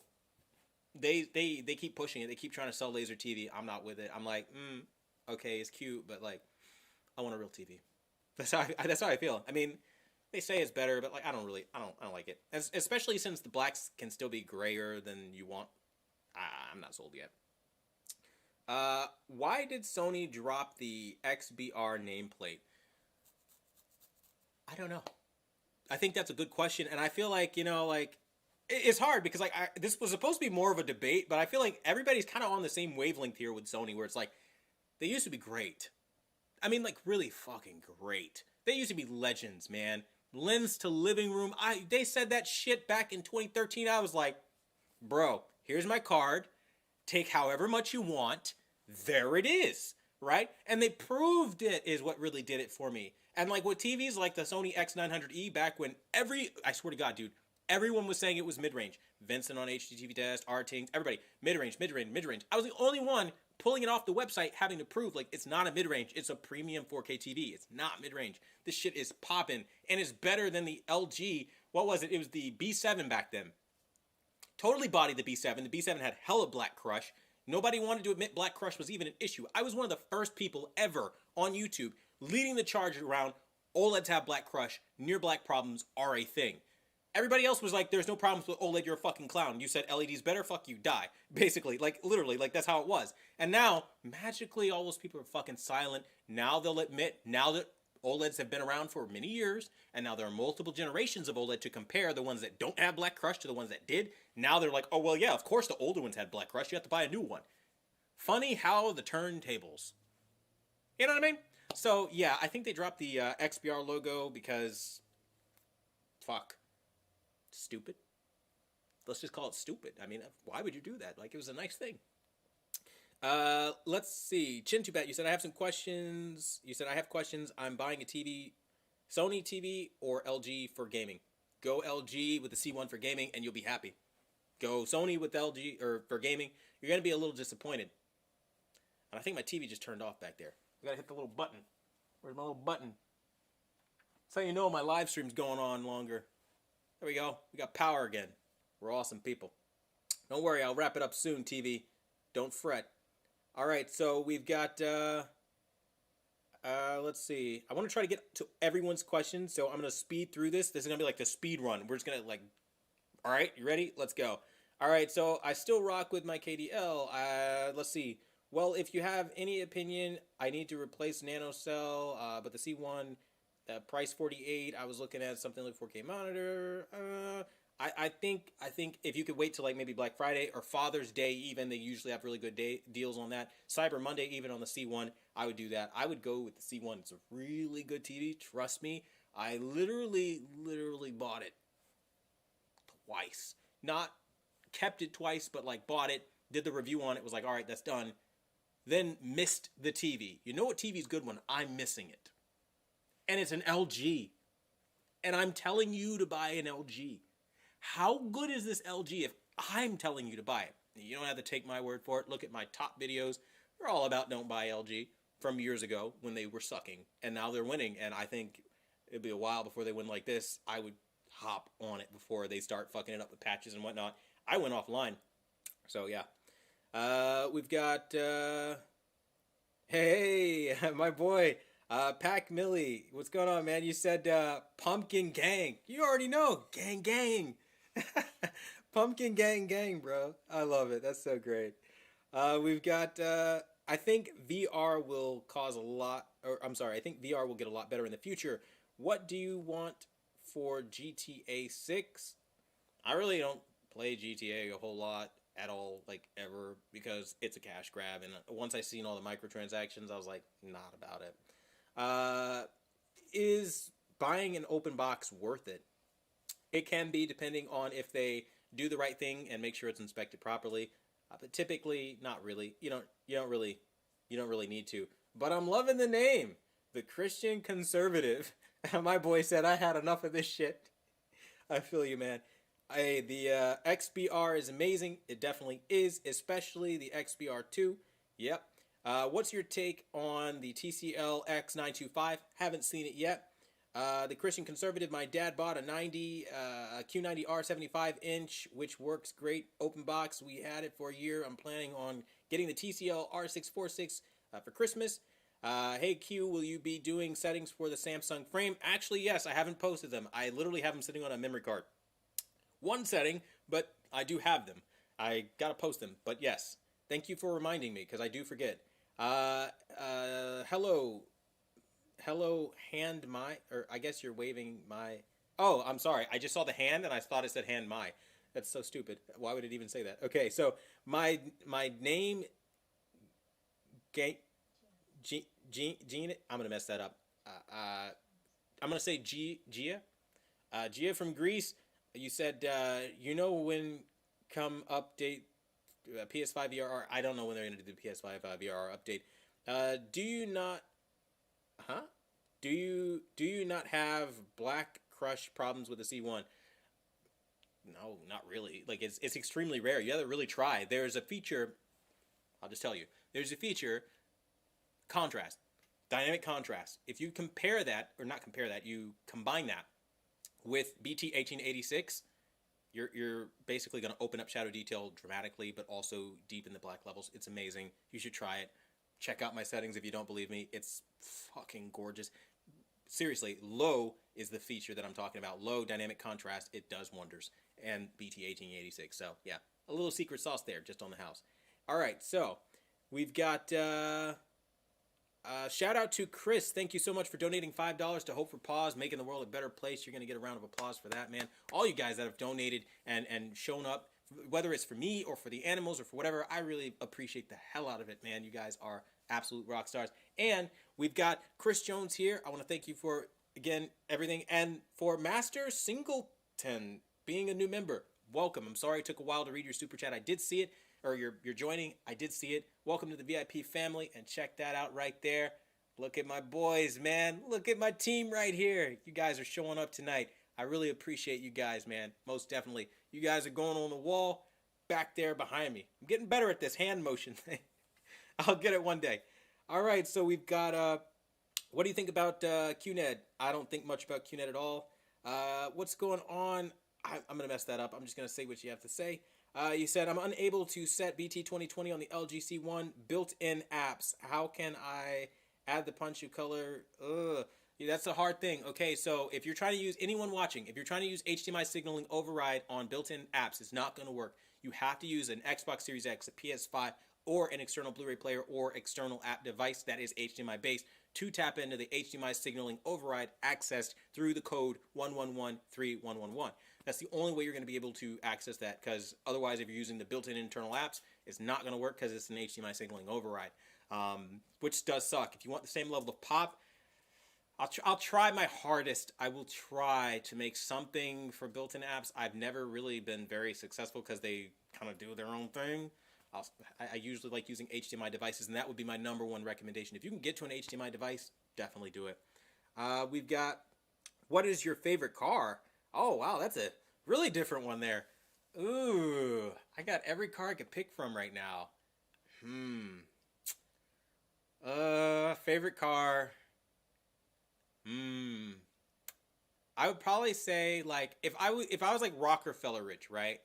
They keep pushing it. They keep trying to sell laser TV. I'm not with it. I'm like, okay, it's cute, but like, I want a real TV. That's how I feel. I mean, they say it's better, but like, I don't like it. Especially since the blacks can still be grayer than you want. I'm not sold yet. Why did Sony drop the XBR nameplate? I don't know. I think that's a good question, and I feel like, like, it's hard because like this was supposed to be more of a debate, but I feel like everybody's kind of on the same wavelength here with Sony, where it's like they used to be great. I mean, like, really fucking great. They used to be legends, man. Lens to living room. They said that shit back in 2013. I was like, bro, here's my card. Take however much you want. There it is, right? And they proved it is what really did it for me. And like with TVs like the Sony X900E back when I swear to God, dude, everyone was saying it was mid-range. Vincent on HDTV Test, Artings, everybody, mid-range, mid-range, mid-range. I was the only one pulling it off the website having to prove like it's not a mid-range, it's a premium 4K TV. It's not mid-range. This shit is popping and it's better than the LG. What was it? It was the B7 back then. Totally bodied the B7. The B7 had hella black crush. Nobody wanted to admit black crush was even an issue. I was one of the first people ever on YouTube leading the charge around OLEDs have black crush, near black problems are a thing. Everybody else was like, there's no problems with OLED, you're a fucking clown. You said LED's better, fuck you, die. Basically, like, literally, like, that's how it was. And now, magically, all those people are fucking silent. Now they'll admit, now that OLEDs have been around for many years, and now there are multiple generations of OLED to compare the ones that don't have black crush to the ones that did. Now they're like, oh, well, yeah, of course the older ones had black crush. You have to buy a new one. Funny how the turntables. You know what I mean? So, yeah, I think they dropped the XBR logo because, fuck. Stupid. Let's just call it stupid. I mean, why would you do that? Like, it was a nice thing. Let's see. Chintubat, you said I have some questions. You said I have questions. I'm buying a TV, Sony TV or LG for gaming. Go LG with the C1 for gaming and you'll be happy. Go Sony with LG or for gaming. You're going to be a little disappointed. And I think my TV just turned off back there. I got to hit the little button. Where's my little button? That's how you know my live stream's going on longer. There we go. We got power again. We're awesome people. Don't worry, I'll wrap it up soon, TV. Don't fret. All right, so we've got, let's see. I want to try to get to everyone's questions, so I'm going to speed through this. This is going to be like the speed run. We're just going to, like, all right, you ready? Let's go. All right, so I still rock with my KDL. Let's see. Well, if you have any opinion, I need to replace NanoCell, but the C1... price 48. I was looking at something like 4K monitor. I think if you could wait till like maybe Black Friday or Father's Day, even they usually have really good deals on that. Cyber Monday, even on the C1, I would do that. I would go with the C1. It's a really good TV. Trust me. I literally bought it twice. Not kept it twice, but like bought it. Did the review on it. Was like, all right, that's done. Then missed the TV. You know what TV's good when I'm missing it. And it's an LG. And I'm telling you to buy an LG. How good is this LG if I'm telling you to buy it? You don't have to take my word for it. Look at my top videos. They're all about don't buy LG from years ago when they were sucking. And now they're winning. And I think it'll be a while before they win like this. I would hop on it before they start fucking it up with patches and whatnot. I went offline. So, yeah. We've got... hey, my boy... Pac Millie, what's going on, man? You said Pumpkin Gang. You already know. Gang. Pumpkin Gang, bro. I love it. That's so great. We've got, I think VR will cause a lot, or I'm sorry, I think VR will get a lot better in the future. What do you want for GTA 6? I really don't play GTA a whole lot at all, like, ever, because it's a cash grab, and once I seen all the microtransactions, I was like, not about it. Is buying an open box worth it? It can be, depending on if they do the right thing and make sure it's inspected properly. But typically, not really. You don't really need to. But I'm loving the name, the Christian Conservative. My boy said I had enough of this shit. I feel you, man. The XBR is amazing. It definitely is, especially the XBR2. Yep. What's your take on the TCL X925? Haven't seen it yet. The Christian Conservative, my dad bought a Q90R 75-inch, which works great. Open box. We had it for a year. I'm planning on getting the TCL R646 for Christmas. Hey Q, will you be doing settings for the Samsung frame? Actually, yes. I haven't posted them. I literally have them sitting on a memory card. One setting, but I do have them. I gotta post them. But yes, thank you for reminding me because I do forget. Hello, hand my, or I guess you're waving my. Oh, I'm sorry. I just saw the hand and I thought it said hand my. That's so stupid. Why would it even say that? Okay, so my name, Gene. I'm gonna mess that up. I'm gonna say Gia. Gia from Greece. You said when come update PS5 VRR. I don't know when they're gonna do the PS5 VRR update. Do you not? Huh? Do you not have black crush problems with the C1? No, not really. Like it's extremely rare. You have to really try. There's a feature. I'll just tell you. There's a feature. Contrast, dynamic contrast. If you compare that, or not compare that, you combine that with BT 1886. You're basically going to open up shadow detail dramatically, but also deepen the black levels. It's amazing. You should try it. Check out my settings if you don't believe me. It's fucking gorgeous. Seriously, low is the feature that I'm talking about. Low dynamic contrast, it does wonders. And BT 1886. So yeah, a little secret sauce there, just on the house. All right, so we've got shout out to Chris. Thank you so much for donating $5 to Hope for Paws, making the world a better place. You're gonna get a round of applause for that, man. All you guys that have donated and shown up, whether it's for me or for the animals or for whatever, I really appreciate the hell out of it, man. You guys are absolute rock stars. And we've got Chris Jones here. I want to thank you for, again, everything. And for Master Singleton being a new member, welcome. I'm sorry it took a while to read your super chat. I did see it, or you're joining. I did see it. Welcome to the VIP family, and check that out right there. Look at my boys, man. Look at my team right here. You guys are showing up tonight. I really appreciate you guys, man. Most definitely. You guys are going on the wall back there behind me. I'm getting better at this hand motion thing. I'll get it one day. All right, so we've got, what do you think about QNED? I don't think much about QNED at all. What's going on? I'm going to mess that up. I'm just going to say what you have to say. You said, I'm unable to set BT 2020 on the LG C1 built-in apps. How can I add the Punchu color? Ugh. Yeah, that's a hard thing. Okay, so if you're trying to use, anyone watching, if you're trying to use HDMI signaling override on built-in apps, it's not going to work. You have to use an Xbox Series X, a PS5, or an external Blu-ray player or external app device that is HDMI based to tap into the HDMI signaling override accessed through the code 111311. That's the only way you're going to be able to access that, because otherwise if you're using the built-in internal apps, it's not going to work because it's an HDMI signaling override, which does suck. If you want the same level of pop, I'll try my hardest. I will try to make something for built-in apps. I've never really been very successful because they kind of do their own thing. I usually like using HDMI devices, and that would be my number one recommendation. If you can get to an HDMI device, definitely do it. We've got, what is your favorite car? Oh, wow, that's a really different one there. Ooh, I got every car I could pick from right now. Favorite car. I would probably say, like, if I was like Rockefeller rich, right?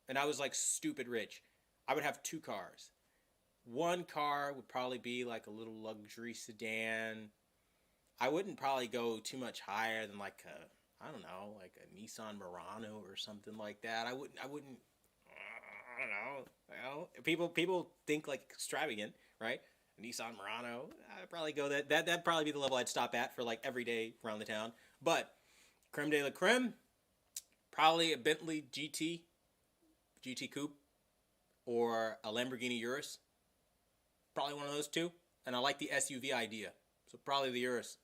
And I was like stupid rich, I would have two cars. One car would probably be like a little luxury sedan. I wouldn't probably go too much higher than like I don't know, like a Nissan Murano or something like that. I don't know. Well, people think like extravagant, right? Nissan Murano, I'd probably go that'd probably be the level I'd stop at for like every day around the town. But creme de la creme, probably a Bentley GT Coupe, or a Lamborghini Urus. Probably one of those two. And I like the SUV idea, so probably the Urus.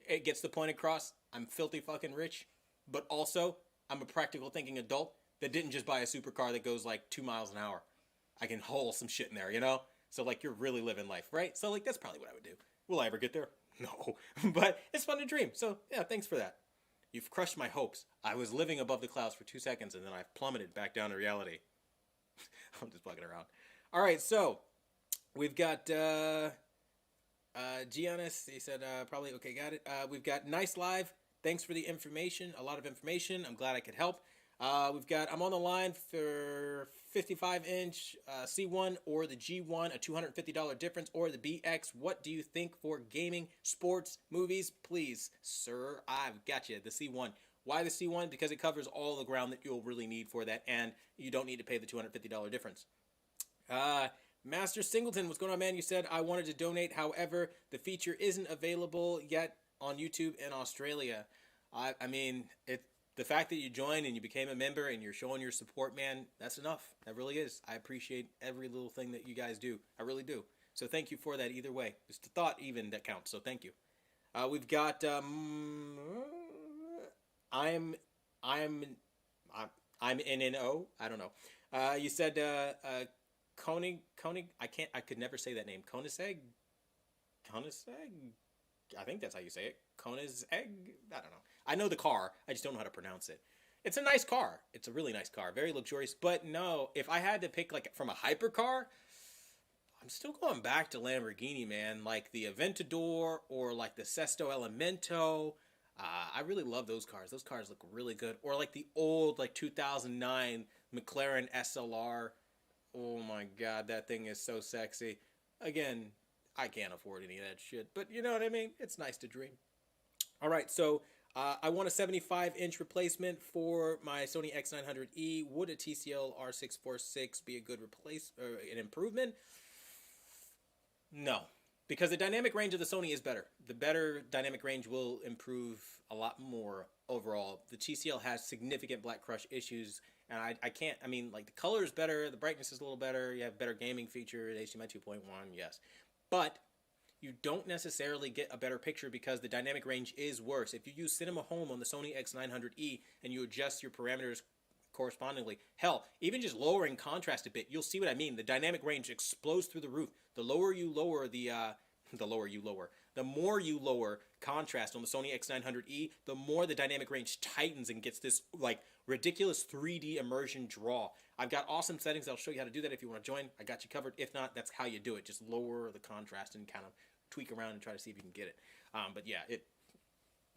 It gets the point across. I'm filthy fucking rich, but also I'm a practical thinking adult that didn't just buy a supercar that goes like 2 miles an hour. I can haul some shit in there, you know? So like you're really living life, right? So like that's probably what I would do. Will I ever get there? No. But it's fun to dream. So yeah, thanks for that. You've crushed my hopes. I was living above the clouds for 2 seconds and then I've plummeted back down to reality. I'm just bugging around. All right, so we've got Giannis. He said probably okay. Got it. We've got nice live. Thanks for the information. A lot of information. I'm glad I could help. I'm on the line for 55-inch C1 or the G1, a $250 difference, or the BX. What do you think for gaming, sports, movies? Please, sir, I've got you. The C1. Why the C1? Because it covers all the ground that you'll really need for that, and you don't need to pay the $250 difference. Master Singleton, what's going on, man? You said I wanted to donate. However, the feature isn't available yet on YouTube in Australia. I mean, the fact that you joined and you became a member and you're showing your support, man, that's enough. That really is. I appreciate every little thing that you guys do. I really do. So thank you for that either way. It's the thought even that counts. So thank you. We've got I'm NNO. I don't know. You said Koenig. I could never say that name. Koenigsegg. I think that's how you say it. Koenigsegg. I don't know. I know the car. I just don't know how to pronounce it. It's a nice car. It's a really nice car. Very luxurious. But no, if I had to pick like from a hypercar, I'm still going back to Lamborghini, man. Like the Aventador or like the Sesto Elemento. I really love those cars. Those cars look really good. Or like the old like 2009 McLaren SLR. Oh my God, that thing is so sexy. Again, I can't afford any of that shit. But you know what I mean? It's nice to dream. All right, so I want a 75-inch replacement for my Sony X900E. Would a TCL R646 be a good an improvement? No, because the dynamic range of the Sony is better. The better dynamic range will improve a lot more overall. The TCL has significant black crush issues, and I can't, I mean, like the color is better, the brightness is a little better, you have better gaming features, HDMI 2.1, yes. But you don't necessarily get a better picture because the dynamic range is worse. If you use Cinema Home on the Sony X900E and you adjust your parameters correspondingly, hell, even just lowering contrast a bit, you'll see what I mean. The dynamic range explodes through the roof. The lower you lower the more you lower contrast on the Sony X900E, the more the dynamic range tightens and gets this like ridiculous 3D immersion draw. I've got awesome settings. I'll show you how to do that if you want to join. I got you covered. If not, that's how you do it. Just lower the contrast and kind of tweak around and try to see if you can get it. But yeah,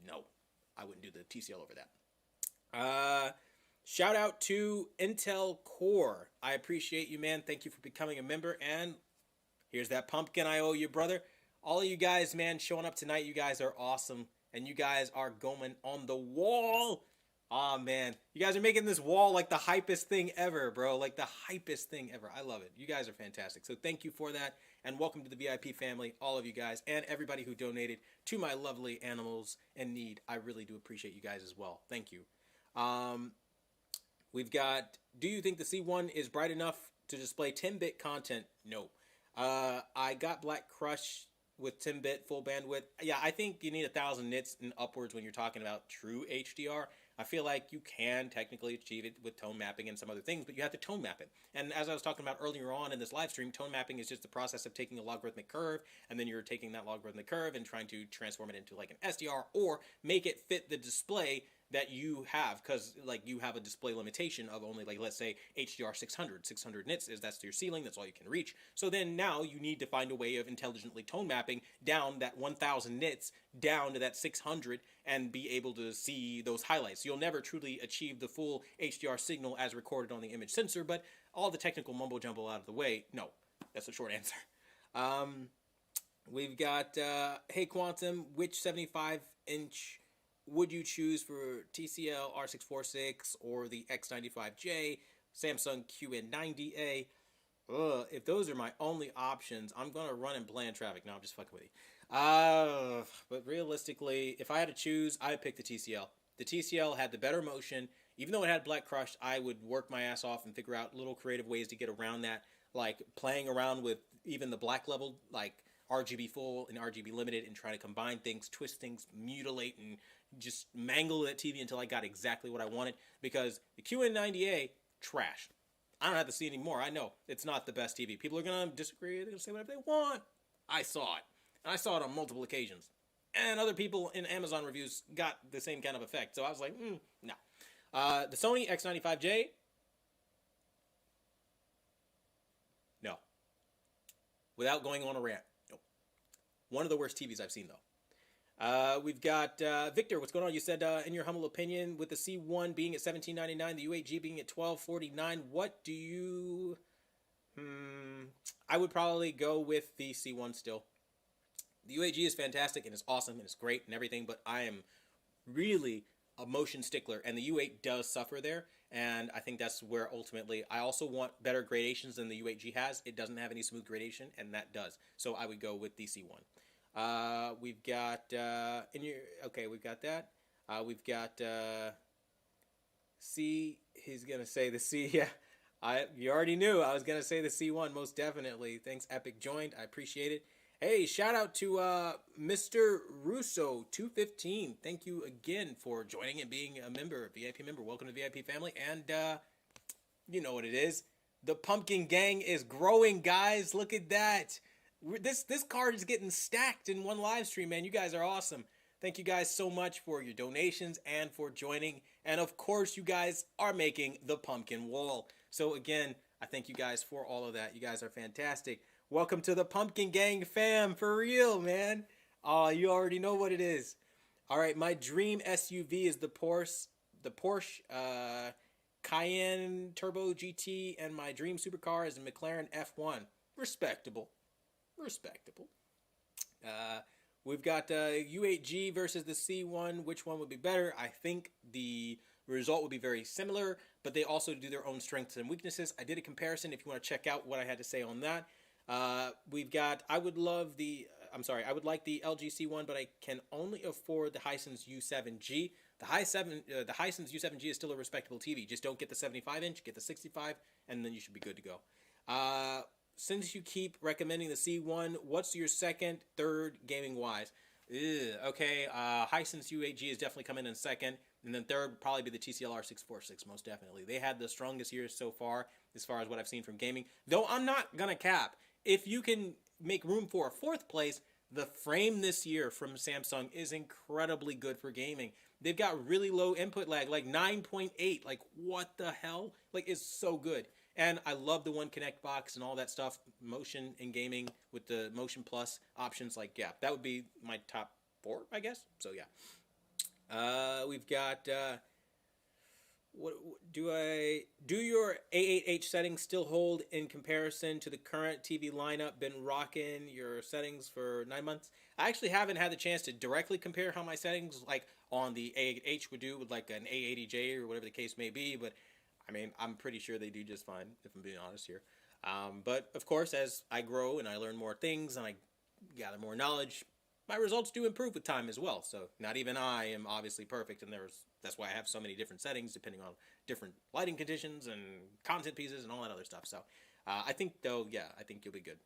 no, I wouldn't do the TCL over that. Shout out to Intel Core. I appreciate you, man. Thank you for becoming a member. And here's that pumpkin I owe you, brother. All of you guys, man, showing up tonight. You guys are awesome. And you guys are going on the wall. Aw, man. You guys are making this wall like the hypest thing ever, bro. Like the hypest thing ever. I love it. You guys are fantastic. So thank you for that. And welcome to the VIP family, all of you guys, and everybody who donated to my lovely animals in need. I really do appreciate you guys as well. Thank you. We've got, do you think the C1 is bright enough to display 10-bit content? No. I got Black Crush with 10-bit full bandwidth. Yeah, I think you need 1,000 nits and upwards when you're talking about true HDR. I feel like you can technically achieve it with tone mapping and some other things, but you have to tone map it. And as I was talking about earlier on in this live stream, tone mapping is just the process of taking a logarithmic curve, and then you're taking that logarithmic curve and trying to transform it into like an SDR or make it fit the display that you have, because like you have a display limitation of only like, let's say HDR 600 nits is that's your ceiling, that's all you can reach. So then now you need to find a way of intelligently tone mapping down that 1000 nits down to that 600 and be able to see those highlights. You'll never truly achieve the full HDR signal as recorded on the image sensor, but all the technical mumbo jumbo out of the way, no, that's the short answer. We've got hey Quantum, which 75-inch would you choose for TCL R646 or the X95J, Samsung QN90A? If those are my only options, I'm going to run and play in traffic. No, I'm just fucking with you. But realistically, if I had to choose, I would pick the TCL. The TCL had the better motion. Even though it had Black Crush, I would work my ass off and figure out little creative ways to get around that, like playing around with even the black level, like RGB full and RGB limited, and trying to combine things, twist things, mutilate, and just mangle that TV until I got exactly what I wanted. Because the QN90A, trash. I don't have to see anymore. I know it's not the best TV. People are going to disagree. They're going to say whatever they want. I saw it. And I saw it on multiple occasions. And other people in Amazon reviews got the same kind of effect. So I was like, no. The Sony X95J, no. Without going on a rant, no. One of the worst TVs I've seen, though. We've got Victor. What's going on? You said, in your humble opinion, with the C1 being at $17.99, the U8G being at $12.49, what do you? I would probably go with the C1 still. The UAG is fantastic and it's awesome and it's great and everything, but I am really a motion stickler, and the U8 does suffer there. And I think that's where ultimately I also want better gradations than the U8G has. It doesn't have any smooth gradation, and that does. So I would go with DC1. We've got we've got that. We've got C. He's gonna say the C. Yeah, you already knew I was gonna say the C1 most definitely. Thanks, Epic joined. I appreciate it. Hey, shout out to Mr. Russo 215. Thank you again for joining and being a member, VIP member. Welcome to the VIP family. And you know what it is. The Pumpkin Gang is growing, guys. Look at that. This card is getting stacked in one live stream, man. You guys are awesome. Thank you guys so much for your donations and for joining. And of course, you guys are making the pumpkin wall. So again, I thank you guys for all of that. You guys are fantastic. Welcome to the Pumpkin Gang fam, for real, man. Oh, you already know what it is. All right, my dream SUV is the Porsche Cayenne Turbo GT, and my dream supercar is a McLaren F1. Respectable. We've got U8G versus the C1. Which one would be better? I think the result would be very similar, but they also do their own strengths and weaknesses. I did a comparison if you want to check out what I had to say on that. We've got, I would like the LG C1, but I can only afford the Hisense U7G. The Hisense U7G is still a respectable TV. Just don't get the 75-inch, get the 65, and then you should be good to go. Since you keep recommending the C1, what's your second, third, gaming-wise? Okay, Hisense U8G is definitely coming in second, and then third would probably be the TCLR 646, most definitely. They had the strongest years so far as what I've seen from gaming. Though I'm not going to cap. If you can make room for a fourth place, the frame this year from Samsung is incredibly good for gaming. They've got really low input lag, like 9.8. Like, what the hell? Like, it's so good. And I love the One Connect box and all that stuff, motion in gaming with the Motion Plus options. Like, yeah, that would be my top 4, I guess. So, yeah. We've got... What do your A8H settings still hold in comparison to the current TV lineup? Been rocking your settings for 9 months. I actually haven't had the chance to directly compare how my settings like on the A8H would do with like an A80J or whatever the case may be, but I mean, I'm pretty sure they do just fine, if I'm being honest here. But of course, as I grow and I learn more things and I gather more knowledge, my results do improve with time as well. So not even I am obviously perfect, and that's why I have so many different settings depending on different lighting conditions and content pieces and all that other stuff. So I think, though, yeah, I think you'll be good.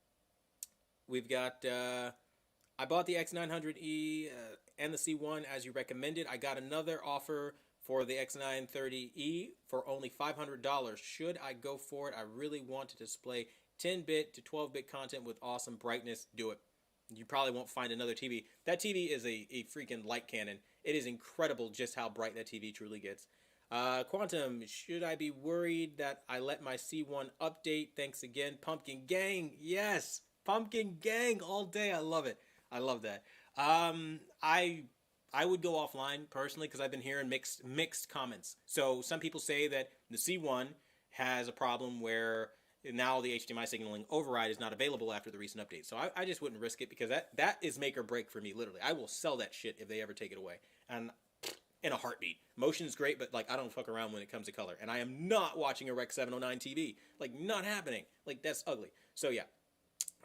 We've got, I bought the X900E and the C1 as you recommended. I got another offer for the X930E for only $500. Should I go for it? I really want to display 10-bit to 12-bit content with awesome brightness. Do it. You probably won't find another TV. That TV is a freaking light cannon. It is incredible just how bright that TV truly gets. Quantum, should I be worried that I let my C1 update? Thanks again. Pumpkin Gang. Yes. Pumpkin Gang all day. I love it. I love that. I would go offline personally because I've been hearing mixed comments. So some people say that the C1 has a problem where now the HDMI signaling override is not available after the recent update. So I just wouldn't risk it because that is make or break for me, literally. I will sell that shit if they ever take it away. And in a heartbeat. Motion is great, but like I don't fuck around when it comes to color. And I am not watching a Rec 709 TV. Like, not happening. Like, that's ugly. So yeah.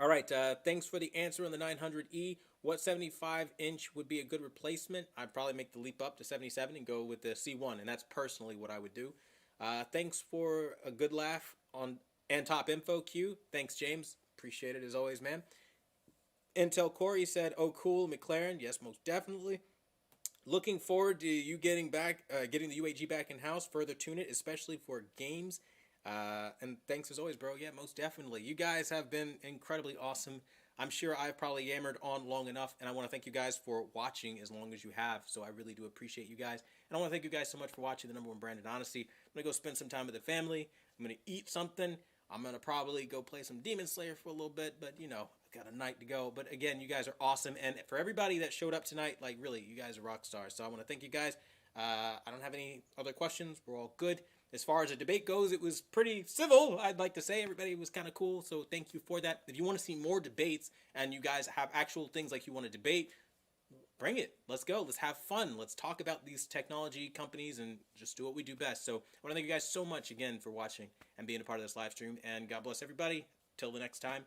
All right, thanks for the answer on the 900E. What 75-inch would be a good replacement? I'd probably make the leap up to 77 and go with the C1, and that's personally what I would do. Thanks for a good laugh on and top info, Q. Thanks, James. Appreciate it as always, man. Intel Corey said, "Oh, cool, McLaren." Yes, most definitely. Looking forward to you getting the UAG back in house. Further tune it, especially for games. And thanks as always, bro. Yeah, most definitely. You guys have been incredibly awesome. I'm sure I've probably yammered on long enough, and I want to thank you guys for watching as long as you have. So I really do appreciate you guys. And I want to thank you guys so much for watching the #1 brand in honesty. I'm going to go spend some time with the family. I'm going to eat something. I'm going to probably go play some Demon Slayer for a little bit, but, you know, got a night to go. But again, you guys are awesome. And for everybody that showed up tonight, like really, you guys are rock stars. So I want to thank you guys. I don't have any other questions. We're all good. As far as the debate goes, it was pretty civil, I'd like to say. Everybody was kind of cool, so thank you for that. If you want to see more debates and you guys have actual things like you want to debate, bring it. Let's go. Let's have fun. Let's talk about these technology companies and just do what we do best. So I want to thank you guys so much again for watching and being a part of this live stream. And God bless everybody. Till the next time.